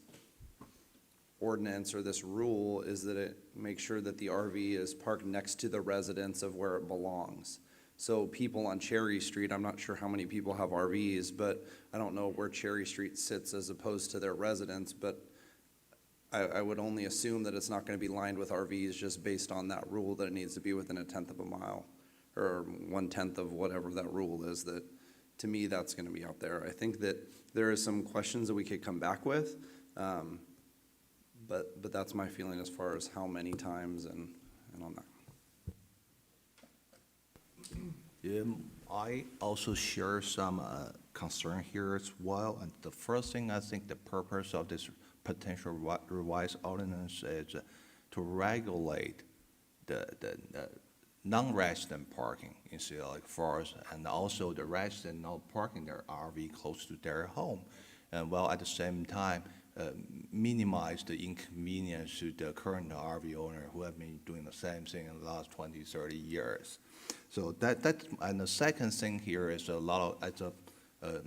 ordinance or this rule is that it makes sure that the RV is parked next to the residence of where it belongs. So people on Cherry Street, I'm not sure how many people have RVs, but I don't know where Cherry Street sits as opposed to their residence, but I would only assume that it's not going to be lined with RVs just based on that rule that it needs to be within 1/10 of a mile or 1/10 of whatever that rule is. That, to me, that's going to be out there. I think that there are some questions that we could come back with, but that's my feeling as far as how many times and on that. I also share some concern here as well. And the first thing, I think the purpose of this potential revised ordinance is to regulate the non-resident parking in city like Forest, and also the resident not parking their RV close to their home. And while at the same time, minimize the inconvenience to the current RV owner who have been doing the same thing in the last 20, 30 years. So and the second thing here is a lot of,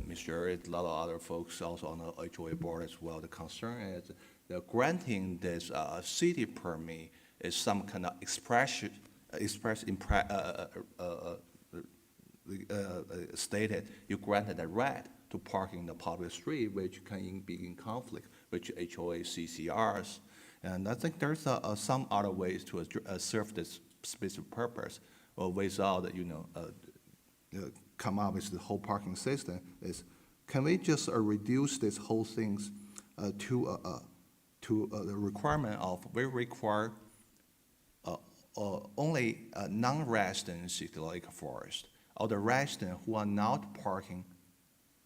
Mr. A lot of other folks also on the HOA board as well. The concern is that granting this city permit is some kind of stated you granted a right to park in the public street, which can be in conflict with HOA CCRs. And I think there's some other ways to serve this specific purpose, without come up with the whole parking system. Is can we just reduce this whole things to the requirement of we require only non-residents like Forest, or the residents who are not parking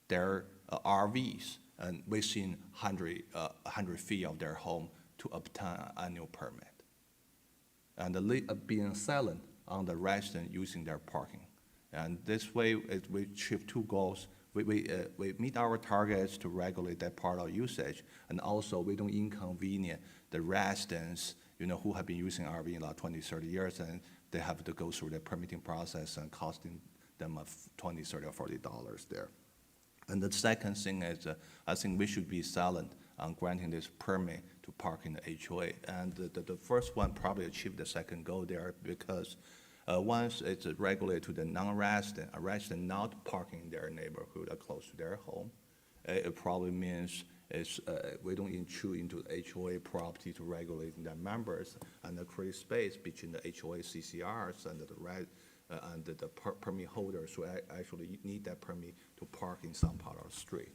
their RVs and within 100 feet of their home to obtain an annual permit. And being silent on the resident using their parking. And this way, we achieve 2 goals. We meet our targets to regulate that part of usage, and also we don't inconvenience the residents, who have been using RV in like 20, 30 years, and they have to go through the permitting process and costing them $20, $30, or $40 there. And the second thing is, I think we should be silent on granting this permit to park in the HOA. And the first one probably achieved the second goal there, because once it's regulated to the non-resident, a resident not parking in their neighborhood or close to their home, it probably means we don't intrude into the HOA property to regulate their members and create space between the HOA CCRs and the permit holders who actually need that permit to park in some part of the street.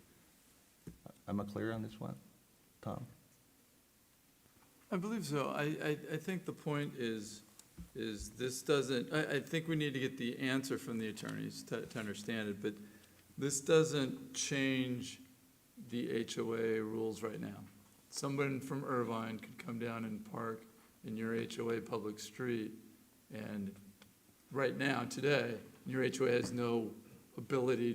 Am I clear on this one, Tom? I believe so. I think the point is this doesn't, I think we need to get the answer from the attorneys to understand it, but this doesn't change the HOA rules right now. Someone from Irvine could come down and park in your HOA public street, and right now, today, your HOA has no ability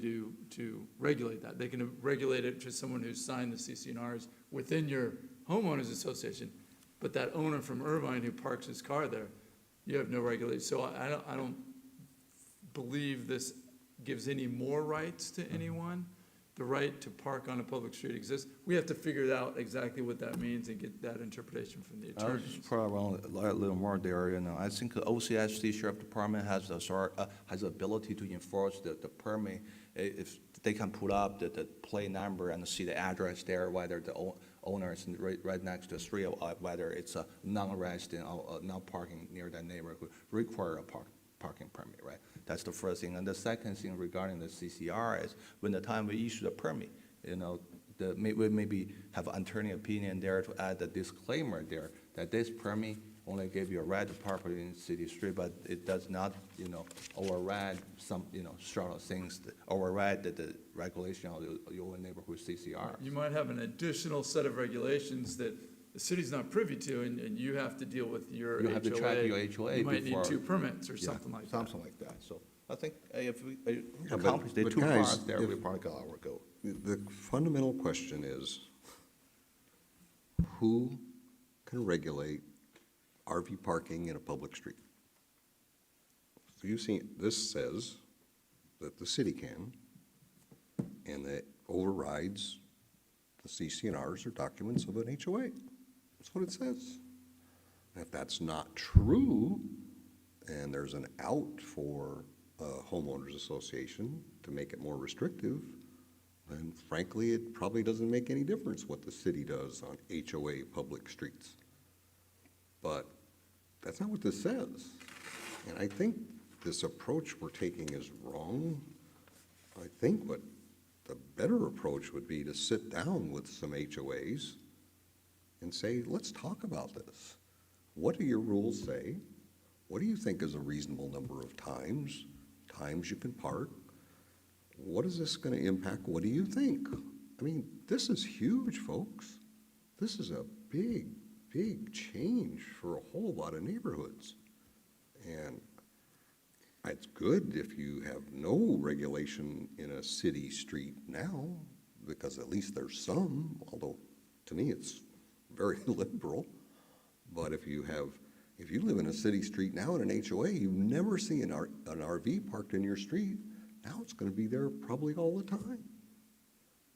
to regulate that. They can regulate it to someone who's signed the CCNRs within your homeowners association, but that owner from Irvine who parks his car there, you have no regulation. So I don't believe this gives any more rights to anyone. The right to park on a public street exists. We have to figure out exactly what that means and get that interpretation from the I'll attorneys. just probably around a little more there, I think the OCSD Sheriff Department has the ability to enforce the permit. If they can put up the plate number and see the address there, whether the owner is right next to the street, or whether it's a non-resident or not parking near that neighborhood, require a parking permit, right? That's the first thing. And the second thing regarding the CCR is when the time we issue the permit, we maybe have an attorney opinion there to add a disclaimer there that this permit only gave you a right to property in city street, but it does not, override some, sort of things, override the regulation of your neighborhood CCR. You might have an additional set of regulations that the city's not privy to, and you have to deal with your HOA. You have to track your HOA You might need before- 2 permits or Yeah, something like that. Something like that. So I think if we Yeah, accomplish the but 2 guys, parts there, we if- probably got our goal. The fundamental question is, who can regulate RV parking in a public street? So you've seen, this says that the city can, and that overrides the CCNRs or documents of an HOA. That's what it says. And if that's not true, and there's an out for a homeowners association to make it more restrictive, then frankly, it probably doesn't make any difference what the city does on HOA public streets. But that's not what this says. And I think this approach we're taking is wrong. I think what the better approach would be to sit down with some HOAs and say, let's talk about this. What do your rules say? What do you think is a reasonable number of times you can park? What is this going to impact? What do you think? I mean, this is huge, folks. This is a big, big change for a whole lot of neighborhoods. And it's good if you have no regulation in a city street now, because at least there's some, although to me it's very liberal. But if you live in a city street now in an HOA, you never see an RV parked in your street. Now it's going to be there probably all the time.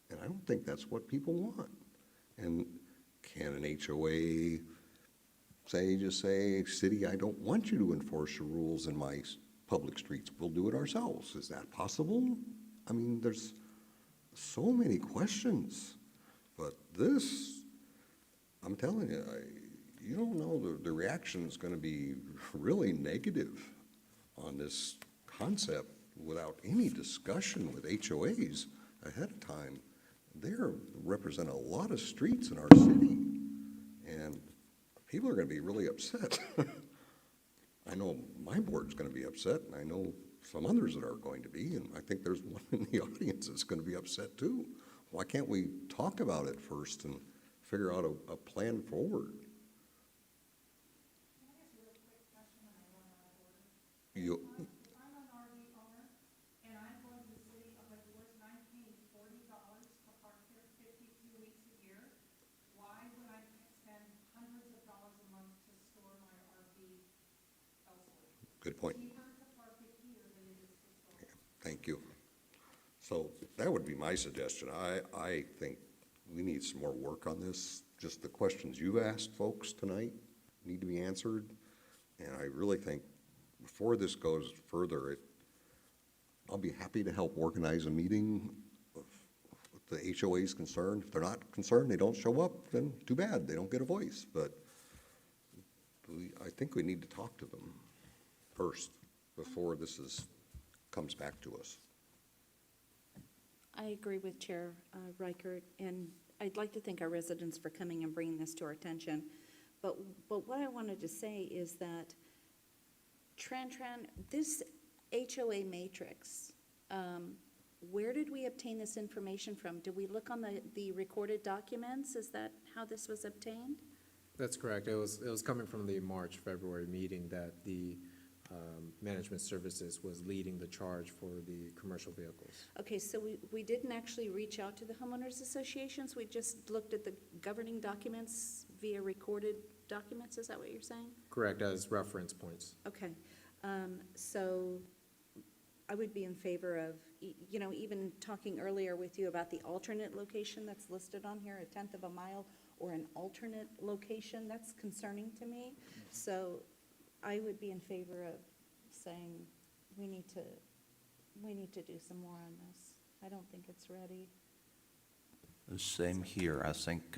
And I don't think that's what people want. And can an HOA just say, city, I don't want you to enforce your rules in my public streets. We'll do it ourselves. Is that possible? I mean, there's so many questions. But this, I'm telling you, you don't know, the reaction is going to be really negative on this concept without any discussion with HOAs ahead of time. They represent a lot of streets in our city, and people are going to be really upset. I know my board's going to be upset, and I know some others that are going to be, and I think there's one in the audience that's going to be upset too. Why can't we talk about it first and figure out a plan forward? You, If I'm an RV owner and I'm going to the city of Lake Forest and I'm paying $40 to park here 52 weeks a year, why would I spend hundreds of dollars a month to store my RV elsewhere? good point. Cheaper to park it here than it is to store it. Thank you. So that would be my suggestion. I think we need some more work on this. Just the questions you asked folks tonight need to be answered. And I really think before this goes further, I'll be happy to help organize a meeting with the HOAs concerned. If they're not concerned, they don't show up, then too bad, they don't get a voice. But I think we need to talk to them first before this comes back to us. I agree with Chair Reichert, and I'd like to thank our residents for coming and bringing this to our attention. But what I wanted to say is that this HOA matrix, where did we obtain this information from? Did we look on the recorded documents? Is that how this was obtained? That's correct. It was coming from the March, February meeting that the Management Services was leading the charge for the commercial vehicles. Okay, so we didn't actually reach out to the homeowners associations, we just looked at the governing documents via recorded documents, is that what you're saying? Correct, as reference points. Okay, so I would be in favor of, you know, even talking earlier with you about the alternate location that's listed on here, 1/10 of a mile, or an alternate location, that's concerning to me. So I would be in favor of saying, we need to do some more on this. I don't think it's ready. Same here. I think,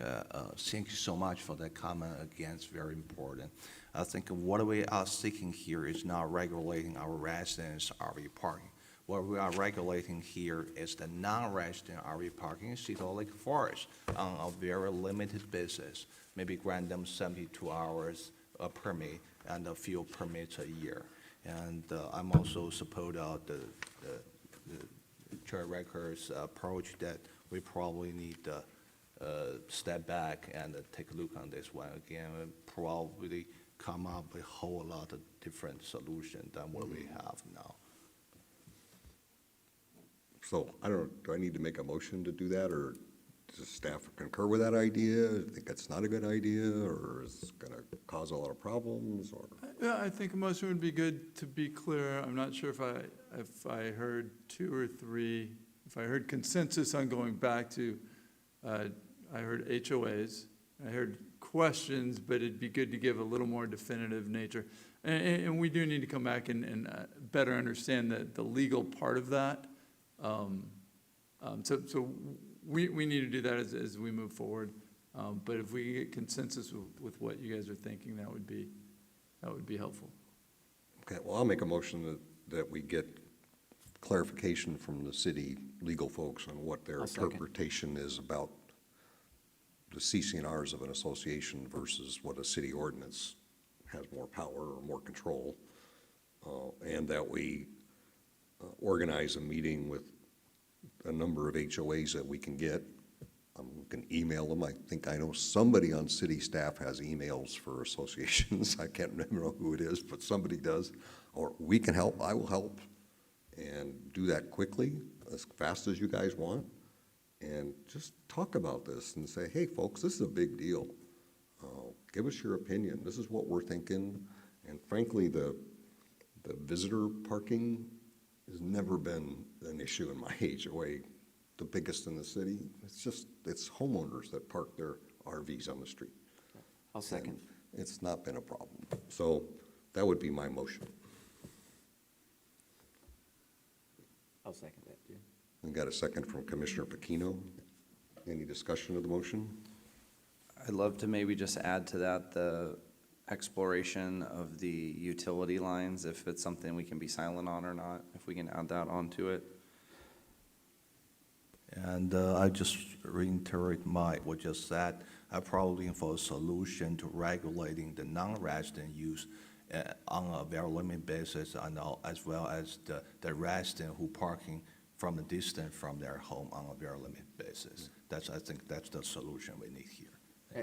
thank you so much for that comment. Again, it's very important. I think what we are seeking here is not regulating our residents' RV parking. What we are regulating here is the non-resident RV parking in Cedar Lake Forest on a very limited basis. Maybe grant them 72 hours permit and a few permits a year. And I'm also support of the Chair Record's approach that we probably need to step back and take a look on this one again, and probably come up with a whole lot of different solutions than what we have now. So I don't know, do I need to make a motion to do that, or does staff concur with that idea? Think it's not a good idea, or is it gonna cause a lot of problems, or? Yeah, I think a motion would be good. To be clear, I'm not sure if I heard two or three, if I heard consensus on going back to, I heard HOAs, I heard questions, but it'd be good to give a little more definitive nature. And we do need to come back and better understand the legal part of that. So we need to do that as we move forward. But if we get consensus with what you guys are thinking, that would be helpful. Okay, well, I'll make a motion that we get clarification from the city legal folks on what their I'll second. interpretation is about the Ccnrs of an association versus what a city ordinance has more power or more control. And that we organize a meeting with a number of HOAs that we can get. We can email them. I think I know somebody on city staff has emails for associations. I can't remember who it is, but somebody does. Or we can help, I will help, and do that quickly, as fast as you guys want, and just talk about this and say, hey, folks, this is a big deal. Give us your opinion. This is what we're thinking. And frankly, the visitor parking has never been an issue in my HOA, the biggest in the city. It's homeowners that park their RVs on the street. I'll second. And it's not been a problem. So that would be my motion. I'll second that, too. We got a second from Commissioner Pacino. Any discussion of the motion? I'd love to maybe just add to that the exploration of the utility lines, if it's something we can be silent on or not, if we can add that onto it. And I just reiterate what just said. I'm probably looking for a solution to regulating the non-resident use on a very limited basis, and as well as the resident who parking from a distance from their home on a very limited basis. I think that's the solution we need here.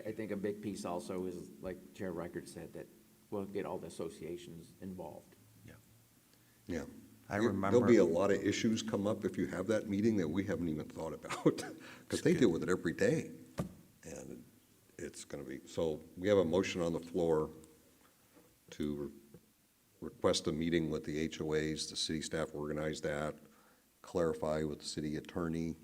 I think a big piece also is, like Chair Reichert said, that we'll get all the associations involved. Yeah. I There'll remember. be a lot of issues come up if you have that meeting that we haven't even thought about, because they deal with it every day. And it's gonna be, so we have a motion on the floor to request a meeting with the HOAs, the city staff organize that, clarify with the city attorney,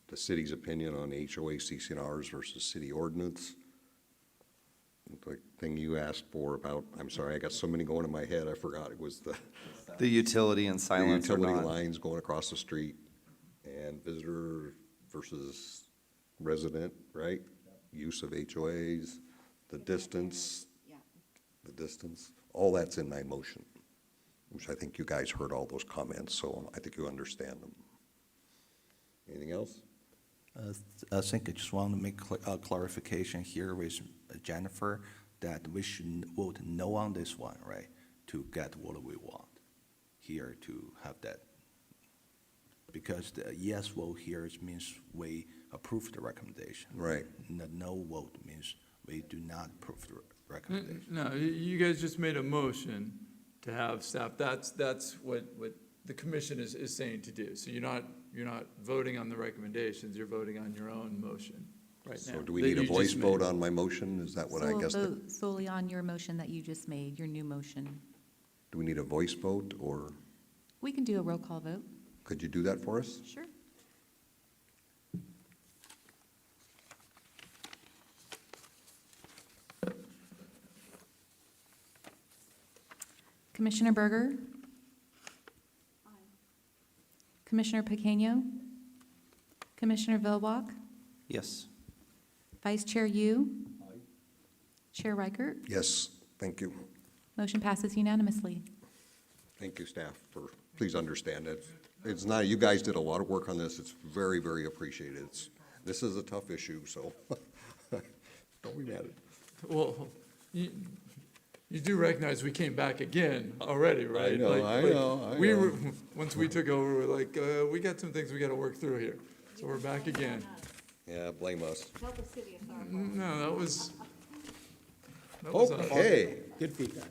the city's opinion on HOA Ccnrs versus city ordinance. The thing you asked for about, I'm sorry, I got so many going in my head, I forgot, it was The utility and the silence or utility not. lines going across the street, and visitor versus resident, right? Use of HOAs, the distance, all that's in my motion, which I think you guys heard all those comments, so I think you understand them. Anything else? I think I just want to make a clarification here with Jennifer that we should vote no on this one, right? To get what we want here to have that. Because the yes vote here means we approve the recommendation. Right. The no vote means we do not approve the recommendation. No, you guys just made a motion to have staff, that's what the commission is saying to do. So you're not voting on the recommendations, you're voting on your own motion right now. So do we that need a you just voice vote made. on my motion? Is that what I So we'll guess? vote solely on your motion that you just made, your new motion. Do we need a voice vote, or We can do a roll call vote. could you do that for us? Sure. Commissioner Berger? Commissioner Pequeño? Commissioner Vilwalk? Yes. Vice Chair Yu? Chair Reichert? Yes, thank you. Motion passes unanimously. Thank you, staff, please understand it. It's not, you guys did a lot of work on this. It's very, very appreciated. This is a tough issue, so don't be mad. Well, you do recognize we came back again already, right? know, Like- I like, know. We were, once we took over, we're like, we got some things we gotta work through here. So we're back again. Yeah, blame us. No, that was Okay. Good feedback,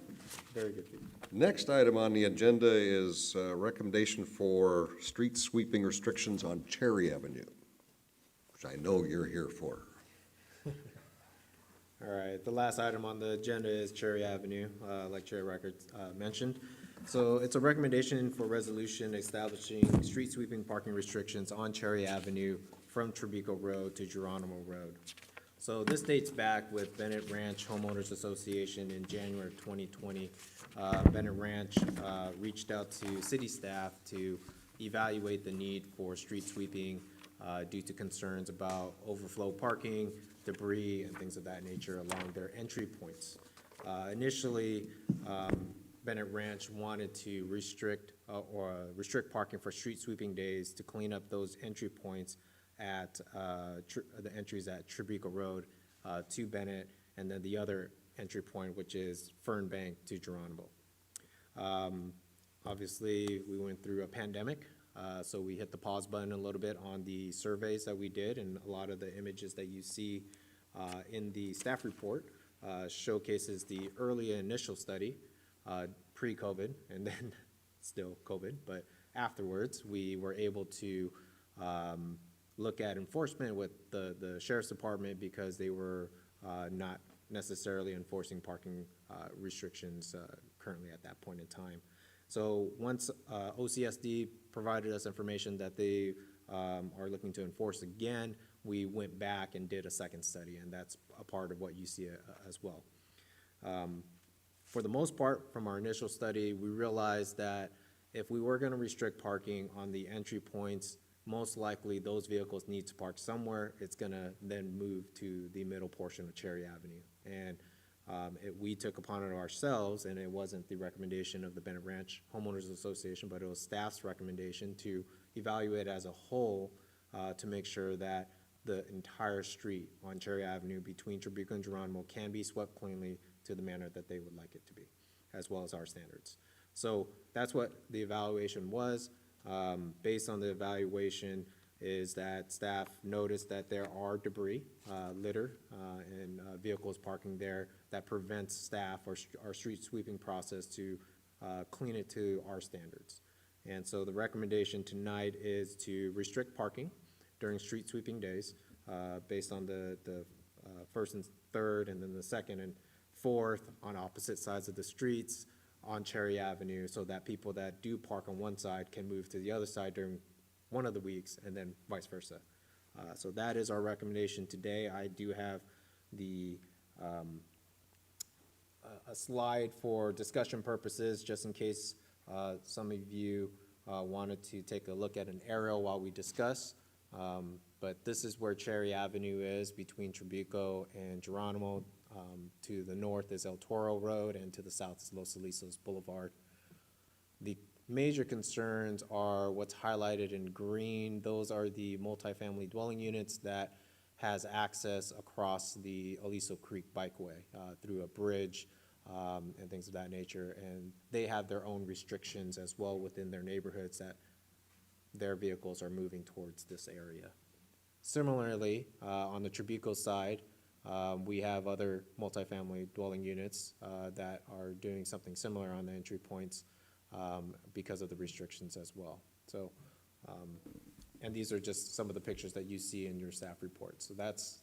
very good feedback. Next item on the agenda is recommendation for street sweeping restrictions on Cherry Avenue, which I know you're here for. All right, the last item on the agenda is Cherry Avenue, like Chair Reichert mentioned. So it's a recommendation for resolution establishing street sweeping parking restrictions on Cherry Avenue from Trebico Road to Geronimo Road. So this dates back with Bennett Ranch Homeowners Association in January of 2020. Bennett Ranch reached out to city staff to evaluate the need for street sweeping due to concerns about overflow parking, debris, and things of that nature along their entry points. Initially, Bennett Ranch wanted to restrict parking for street sweeping days to clean up those entry points at the entries at Trebico Road to Bennett, and then the other entry point, which is Fern Bank to Geronimo. Obviously, we went through a pandemic, so we hit the pause button a little bit on the surveys that we did, and a lot of the images that you see in the staff report showcases the early initial study, pre-COVID, and then still COVID, but afterwards, we were able to look at enforcement with the sheriff's department because they were not necessarily enforcing parking restrictions currently at that point in time. So once OCSD provided us information that they are looking to enforce again, we went back and did a second study, and that's a part of what you see as well. For the most part, from our initial study, we realized that if we were gonna restrict parking on the entry points, most likely those vehicles need to park somewhere. It's gonna then move to the middle portion of Cherry Avenue. And we took upon it ourselves, and it wasn't the recommendation of the Bennett Ranch Homeowners Association, but it was staff's recommendation to evaluate as a whole to make sure that the entire street on Cherry Avenue between Trebico and Geronimo can be swept cleanly to the manner that they would like it to be, as well as our standards. So that's what the evaluation was. Based on the evaluation is that staff noticed that there are debris, litter, and vehicles parking there that prevents staff or our street sweeping process to clean it to our standards. And so the recommendation tonight is to restrict parking during street sweeping days, based on the first and third, and then the second and fourth on opposite sides of the streets on Cherry Avenue, so that people that do park on one side can move to the other side during one of the weeks, and then vice versa. So that is our recommendation today. I do have the a slide for discussion purposes, just in case some of you wanted to take a look at an aerial while we discuss. But this is where Cherry Avenue is between Trebico and Geronimo. To the north is El Toro Road, and to the south is Los Alisos Boulevard. The major concerns are what's highlighted in green. Those are the multifamily dwelling units that has access across the Aliso Creek Bikeway through a bridge and things of that nature. And they have their own restrictions as well within their neighborhoods that their vehicles are moving towards this area. Similarly, on the Trebico side, We have other multifamily dwelling units that are doing something similar on the entry points because of the restrictions as well. So, and these are just some of the pictures that you see in your staff report. So that's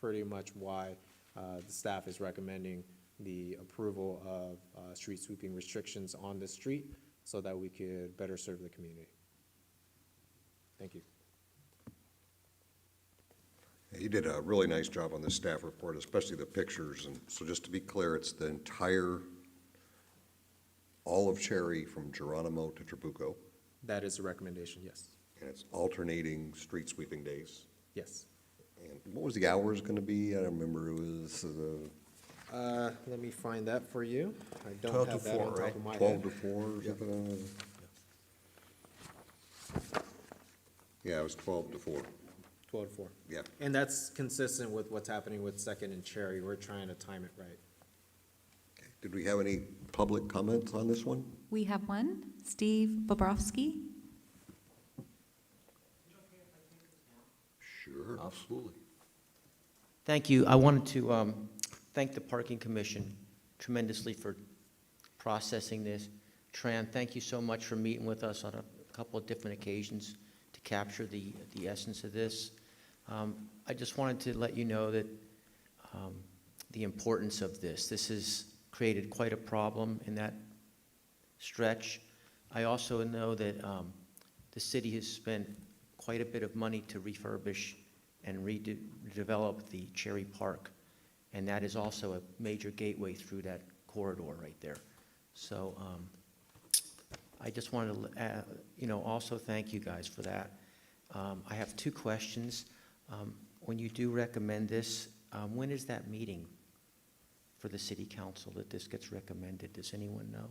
pretty much why the staff is recommending the approval of street sweeping restrictions on the street so that we could better serve the community. Thank you. You did a really nice job on this staff report, especially the pictures. And so just to be clear, it's the entire, all of Cherry from Geronimo to Trabuco, That is a recommendation, yes. and it's alternating street sweeping days. Yes. And what was the hours gonna be? I don't remember. It was, Let me find that for you. I 12 don't to have that 4, on top right? of my 12 head. to 4 or something? Yeah, it was 12 to 4. 12 to 4. Yeah. And that's consistent with what's happening with Second and Cherry. We're trying to time it right. Okay. Did we have any public comments on this one? We have one, Steve Bobrovsky. Sure. Absolutely. Thank you. I wanted to thank the Parking Commission tremendously for processing this. Tran, thank you so much for meeting with us on a couple of different occasions to capture the essence of this. I just wanted to let you know that the importance of this. This has created quite a problem in that stretch. I also know that the city has spent quite a bit of money to refurbish and redevelop the Cherry Park, and that is also a major gateway through that corridor right there. So I just wanted to, also thank you guys for that. I have two questions. When you do recommend this, when is that meeting for the city council that this gets recommended? Does anyone know?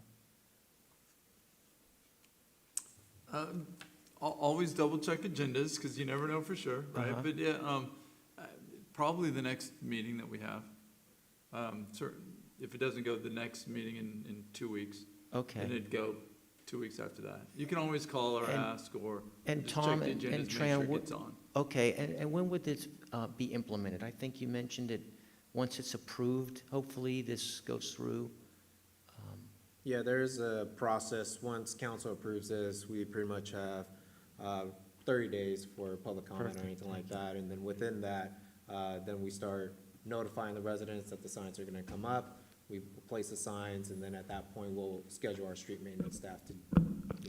Always double check agendas, because you never know for sure, right? Uh-huh. But yeah, probably the next meeting that we have. If it doesn't go the next meeting in 2 weeks, then Okay. it'd go 2 weeks after that. You can always call or And- ask, or and just Tom check the and agendas, make Tran, sure it what- gets on. Okay, and when would this be implemented? I think you mentioned it, once it's approved, hopefully this goes through. Yeah, there's a process. Once council approves this, we pretty much have 30 days for public comment or Perfect, anything like thank that. And then within that, then we start notifying the residents that the signs are gonna come up. We place the signs, and then at that point, we'll schedule our street maintenance staff to,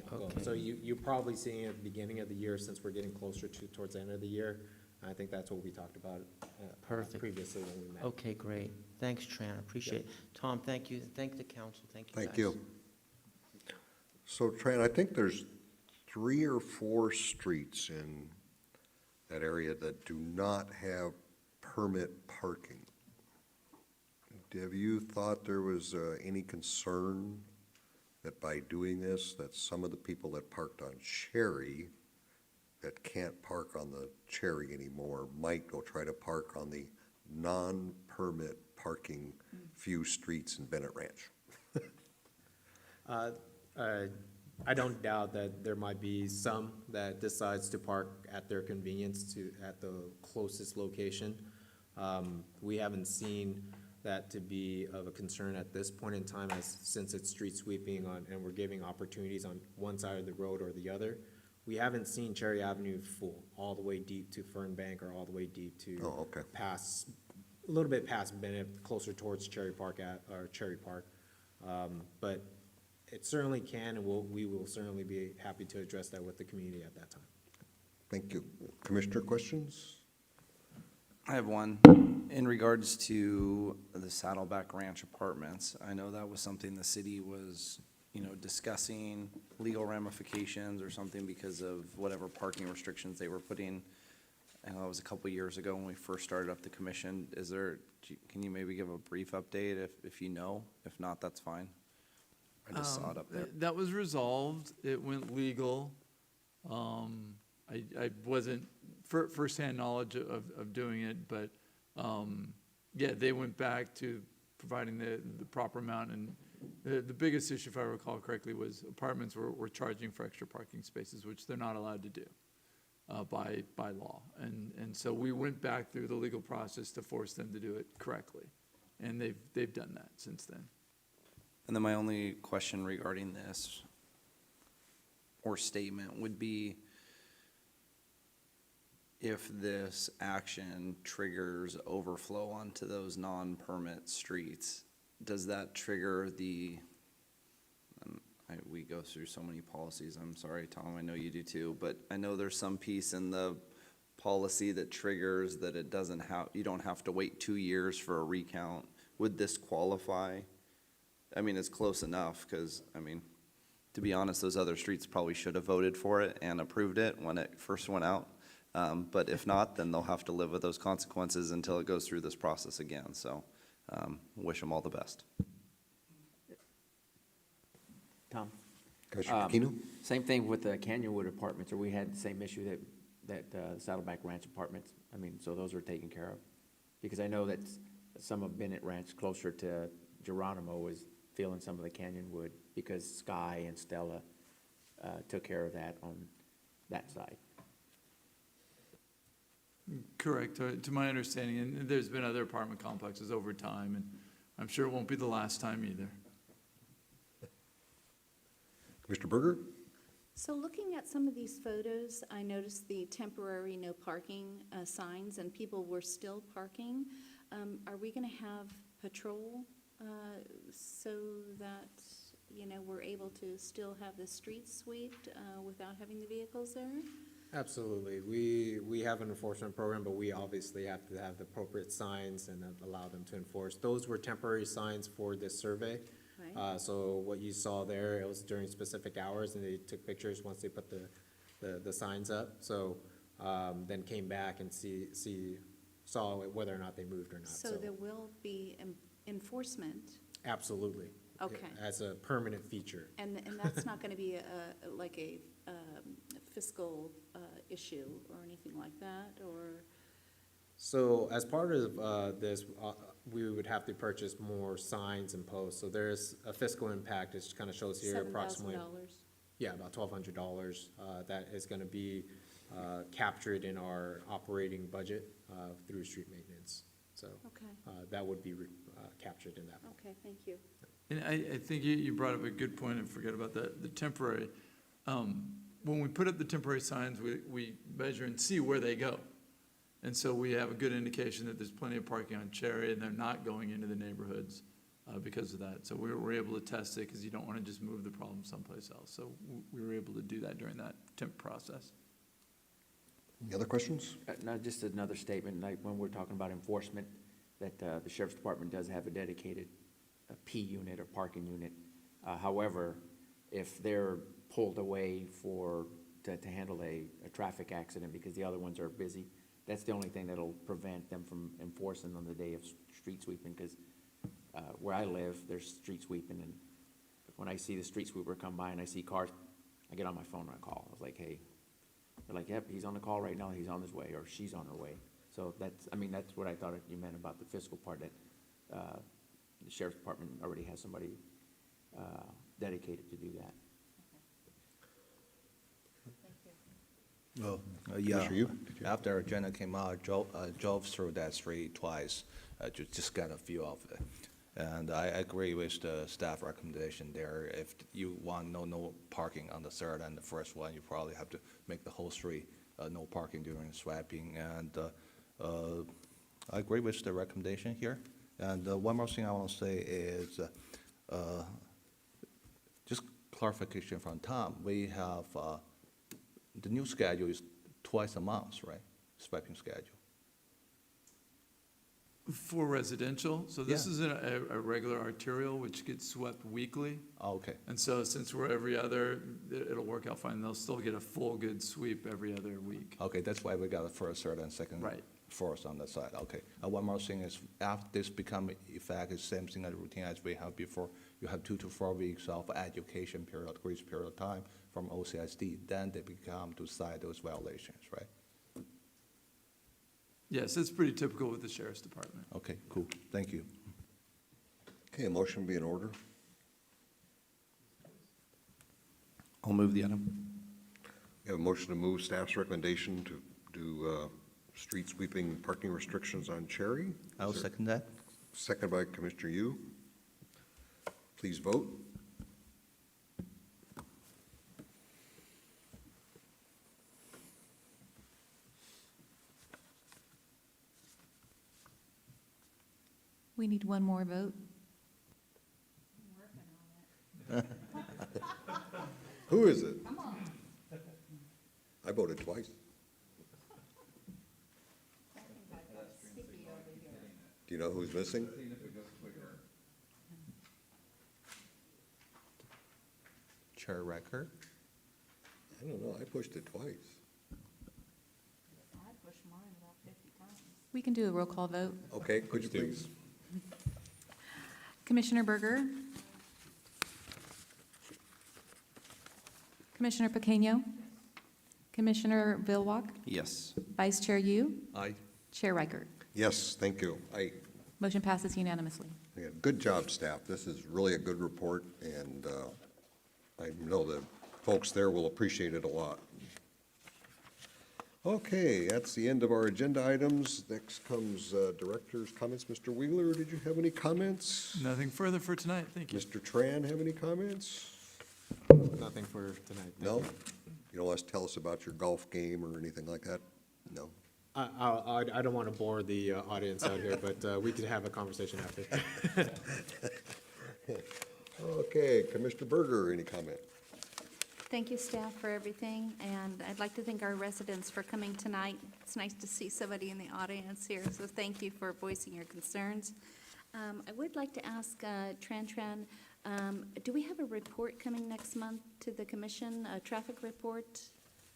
go. Okay. So you're probably seeing it at the beginning of the year, since we're getting closer towards the end of the year. I think that's what we talked about Perfect. previously when we met. Okay, great. Thanks, Tran, I appreciate it. Tom, thank you. Thank the council. Thank you guys. Thank you. So Tran, I think there's 3 or 4 streets in that area that do not have permit parking. Have you thought there was any concern that by doing this, that some of the people that parked on Cherry that can't park on the Cherry anymore might go try to park on the non-permit parking few streets in Bennett Ranch? I don't doubt that there might be some that decides to park at their convenience at the closest location. We haven't seen that to be of a concern at this point in time, since it's street sweeping and we're giving opportunities on one side of the road or the other. We haven't seen Cherry Avenue full, all the way deep to Fernbank or all the way deep to Oh, okay. past, a little bit past Bennett, closer towards Cherry Park or Cherry Park. But it certainly can, and we will certainly be happy to address that with the community at that time. Thank you. Commissioner, questions? I have one. In regards to the Saddleback Ranch Apartments, I know that was something the city was, discussing legal ramifications or something because of whatever parking restrictions they were putting. I know it was a couple years ago when we first started up the commission. Can you maybe give a brief update if you know? If not, that's fine. I just saw it up there. That was resolved. It went legal. I wasn't firsthand knowledge of doing it, but, yeah, they went back to providing the proper amount. And the biggest issue, if I recall correctly, was apartments were charging for extra parking spaces, which they're not allowed to do. by law. And so we went back through the legal process to force them to do it correctly. And they've done that since then. And then my only question regarding this or statement would be, if this action triggers overflow onto those non-permit streets, does that trigger the, we go through so many policies, I'm sorry, Tom, I know you do too, but I know there's some piece in the policy that triggers that it doesn't have, you don't have to wait 2 years for a recount. Would this qualify? I mean, it's close enough, because, I mean, to be honest, those other streets probably should have voted for it and approved it when it first went out. But if not, then they'll have to live with those consequences until it goes through this process again. So wish them all the best. Tom? Commissioner Aquino? Same thing with the Canyonwood Apartments, or we had the same issue that Saddleback Ranch Apartments, I mean, so those were taken care of? Because I know that some of Bennett Ranch closer to Geronimo was feeling some of the Canyonwood because Sky and Stella took care of that on that side. Correct, to my understanding, and there's been other apartment complexes over time, and I'm sure it won't be the last time either. Commissioner Berger? So looking at some of these photos, I noticed the temporary no parking signs, and people were still parking. Are we going to have patrol so that, you know, we're able to still have the streets swept without having the vehicles there? Absolutely. We have an enforcement program, but we obviously have to have the appropriate signs and allow them to enforce. Those were temporary signs for this survey. Right. So what you saw there, it was during specific hours, and they took pictures once they put the signs up. So then came back and saw whether or not they moved or not. So there will be enforcement, Absolutely. Okay. As a permanent feature. and that's not going to be like a fiscal issue or anything like that, or? So as part of this, we would have to purchase more signs and posts. So there's a fiscal impact, it kind of shows here approximately. $7,000. Yeah, about $1,200. That is going to be captured in our operating budget through street maintenance. So Okay, that would be captured in that. okay, thank you. And I think you brought up a good point, and forget about the temporary. When we put up the temporary signs, we measure and see where they go. And so we have a good indication that there's plenty of parking on Cherry, and they're not going into the neighborhoods because of that. So we were able to test it, because you don't want to just move the problem someplace else. So we were able to do that during that temp process. Any other questions? No, just another statement, like when we're talking about enforcement, that the sheriff's department does have a dedicated P unit or parking unit. However, if they're pulled away to handle a traffic accident because the other ones are busy, that's the only thing that'll prevent them from enforcing on the day of street sweeping, because where I live, there's street sweeping, and when I see the street sweeper come by and I see cars, I get on my phone and I call. I was like, hey, they're like, yep, he's on the call right now, he's on his way, or she's on her way. So that's what I thought you meant about the fiscal part, that the sheriff's department already has somebody dedicated to do that. Well, Commissioner Yu? after Jenna came out, drove through that street twice, just got a feel of it. And I agree with the staff recommendation there. If you want no parking on the third and the first one, you probably have to make the whole street no parking during swapping. And I agree with the recommendation here. And one more thing I want to say is just clarification from Tom. We have the new schedule is twice a month, right? Swiping schedule. For residential, so this Yeah. is a regular arterial, which gets swept weekly. Oh, okay. And so since we're every other, it'll work out fine. They'll still get a full good sweep every other week. Okay, that's why we got the first, third, and second. Right. Fourth on the side, okay. One more thing is, after this become effective, same thing as routine as we have before, you have 2 to 4 weeks of education period, grace period of time from OCSD, then they become to cite those violations, right? Yes, it's pretty typical with the sheriff's department. Okay, cool, thank you. Okay, a motion be in order. I'll move the item. We have a motion to move staff's recommendation to do street sweeping parking restrictions on Cherry. I'll second that. Second by Commissioner Yu. Please vote. We need one more vote. Who is it? I voted twice. Do you know who's missing? Chair Record? I don't know, I pushed it twice. We can do a roll call vote. Okay, could you please? Commissioner Berger? Commissioner Pequeño? Commissioner Vilwalk? Yes. Vice Chair Yu? Aye. Chair Reichert? Yes, thank you. Motion passes unanimously. Yeah, good job, staff. This is really a good report, and I know the folks there will appreciate it a lot. Okay, that's the end of our agenda items. Next comes director's comments. Mr. Wheeler, did you have any comments? Nothing further for tonight, thank you. Mr. Tran, have any comments? Nothing for tonight. No? You don't want to tell us about your golf game or anything like that? No? I don't want to bore the audience out here, but we could have a conversation after. Okay, Commissioner Berger, any comment? Thank you, staff, for everything, and I'd like to thank our residents for coming tonight. It's nice to see somebody in the audience here, so thank you for voicing your concerns. I would like to ask Tran, do we have a report coming next month to the commission, a traffic report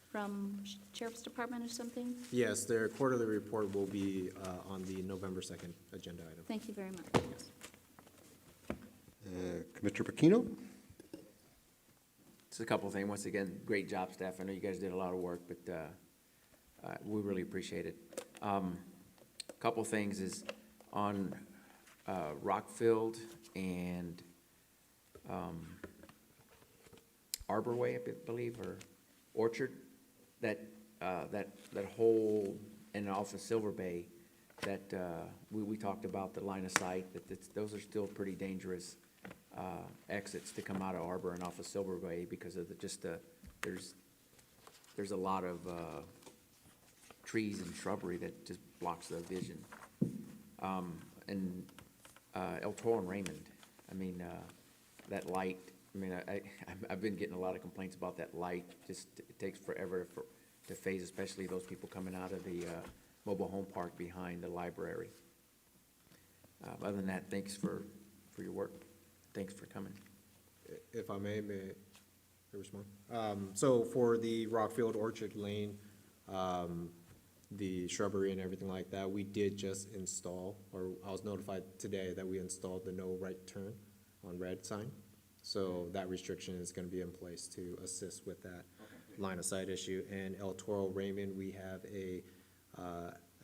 from Sheriff's Department or something? Yes, their quarterly report will be on the November 2nd agenda item. Thank you very much. Commissioner Pequeno? Just a couple of things. Once again, great job, staff. I know you guys did a lot of work, but we really appreciate it. A couple of things is on Rockfield and Arbor Way, I believe, or Orchard, that whole, and off of Silver Bay, that we talked about the line of sight, that those are still pretty dangerous exits to come out of Arbor and off of Silver Bay because of there's a lot of trees and shrubbery that just blocks the vision. And El Toro and Raymond, I mean, that light, I mean, I've been getting a lot of complaints about that light. Just, it takes forever to phase, especially those people coming out of the mobile home park behind the library. Other than that, thanks for your work. Thanks for coming. If I may I respond? So for the Rockfield Orchard Lane, the shrubbery and everything like that, we did just install, or I was notified today that we installed the no right turn on red sign. So that restriction is gonna be in place to assist with that line of sight issue. And El Toro Raymond, we have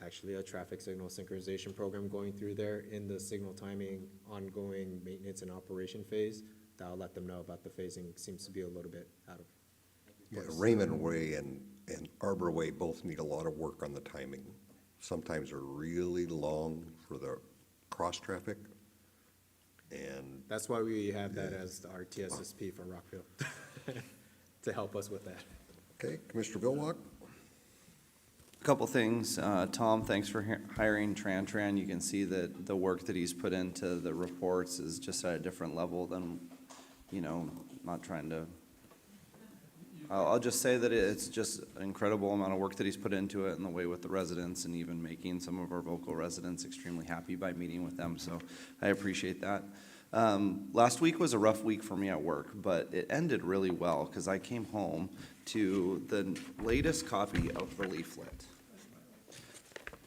actually a traffic signal synchronization program going through there in the signal timing, ongoing maintenance and operation phase. That'll let them know about the phasing. Seems to be a little bit out of Yeah, place. Raymond Way and Arbor Way both need a lot of work on the timing. Sometimes they're really long for the cross traffic, and That's why we have that as our TSSP for Rockfield, to help us with that. okay, Commissioner Vilwalk? Couple things. Tom, thanks for hiring Tran. You can see that the work that he's put into the reports is just at a different level than, not trying to, I'll just say that it's just an incredible amount of work that he's put into it, and the way with the residents, and even making some of our local residents extremely happy by meeting with them. So I appreciate that. Last week was a rough week for me at work, but it ended really well because I came home to the latest copy of the leaflet.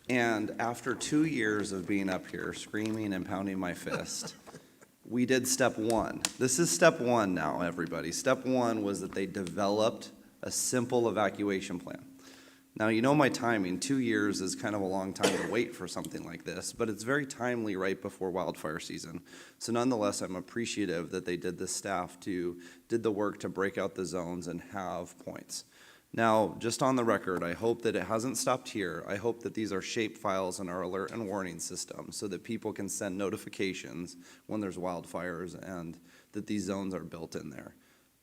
And after 2 years of being up here screaming and pounding my fist, we did step one. This is step one now, everybody. Step one was that they developed a simple evacuation plan. Now, you know my timing. 2 years is kind of a long time to wait for something like this, but it's very timely right before wildfire season. So nonetheless, I'm appreciative that they did the work to break out the zones and have points. Now, just on the record, I hope that it hasn't stopped here. I hope that these are shape files in our alert and warning system so that people can send notifications when there's wildfires and that these zones are built in there.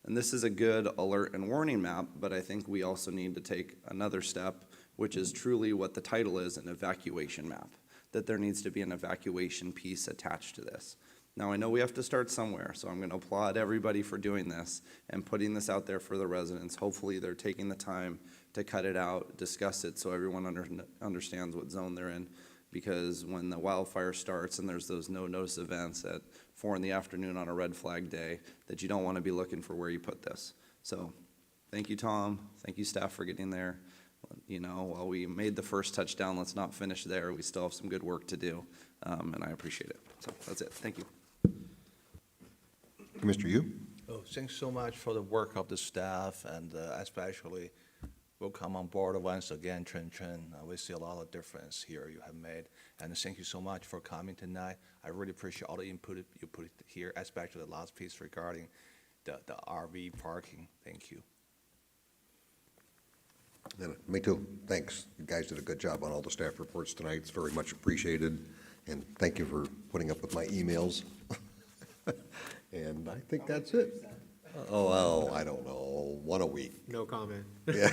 And this is a good alert and warning map, but I think we also need to take another step, which is truly what the title is, an evacuation map, that there needs to be an evacuation piece attached to this. Now, I know we have to start somewhere, so I'm going to applaud everybody for doing this and putting this out there for the residents. Hopefully, they're taking the time to cut it out, discuss it, so everyone understands what zone they're in. Because when the wildfire starts and there's those no-notice events at 4 in the afternoon on a red flag day, that you don't want to be looking for where you put this. So, thank you, Tom. Thank you, staff, for getting there. You know, while we made the first touchdown, let's not finish there. We still have some good work to do, and I appreciate it. So, that's it. Thank you. Mr. Yu? Oh, thanks so much for the work of the staff, and especially we'll come on board once again, Chen. We see a lot of difference here you have made, and thank you so much for coming tonight. I really appreciate all the input you put here, especially the last piece regarding the RV parking. Thank you. Me too. Thanks. You guys did a good job on all the staff reports tonight. It's very much appreciated. And thank you for putting up with my emails. And I think that's it. Oh, well, I don't know, one a week. No comment. Yeah.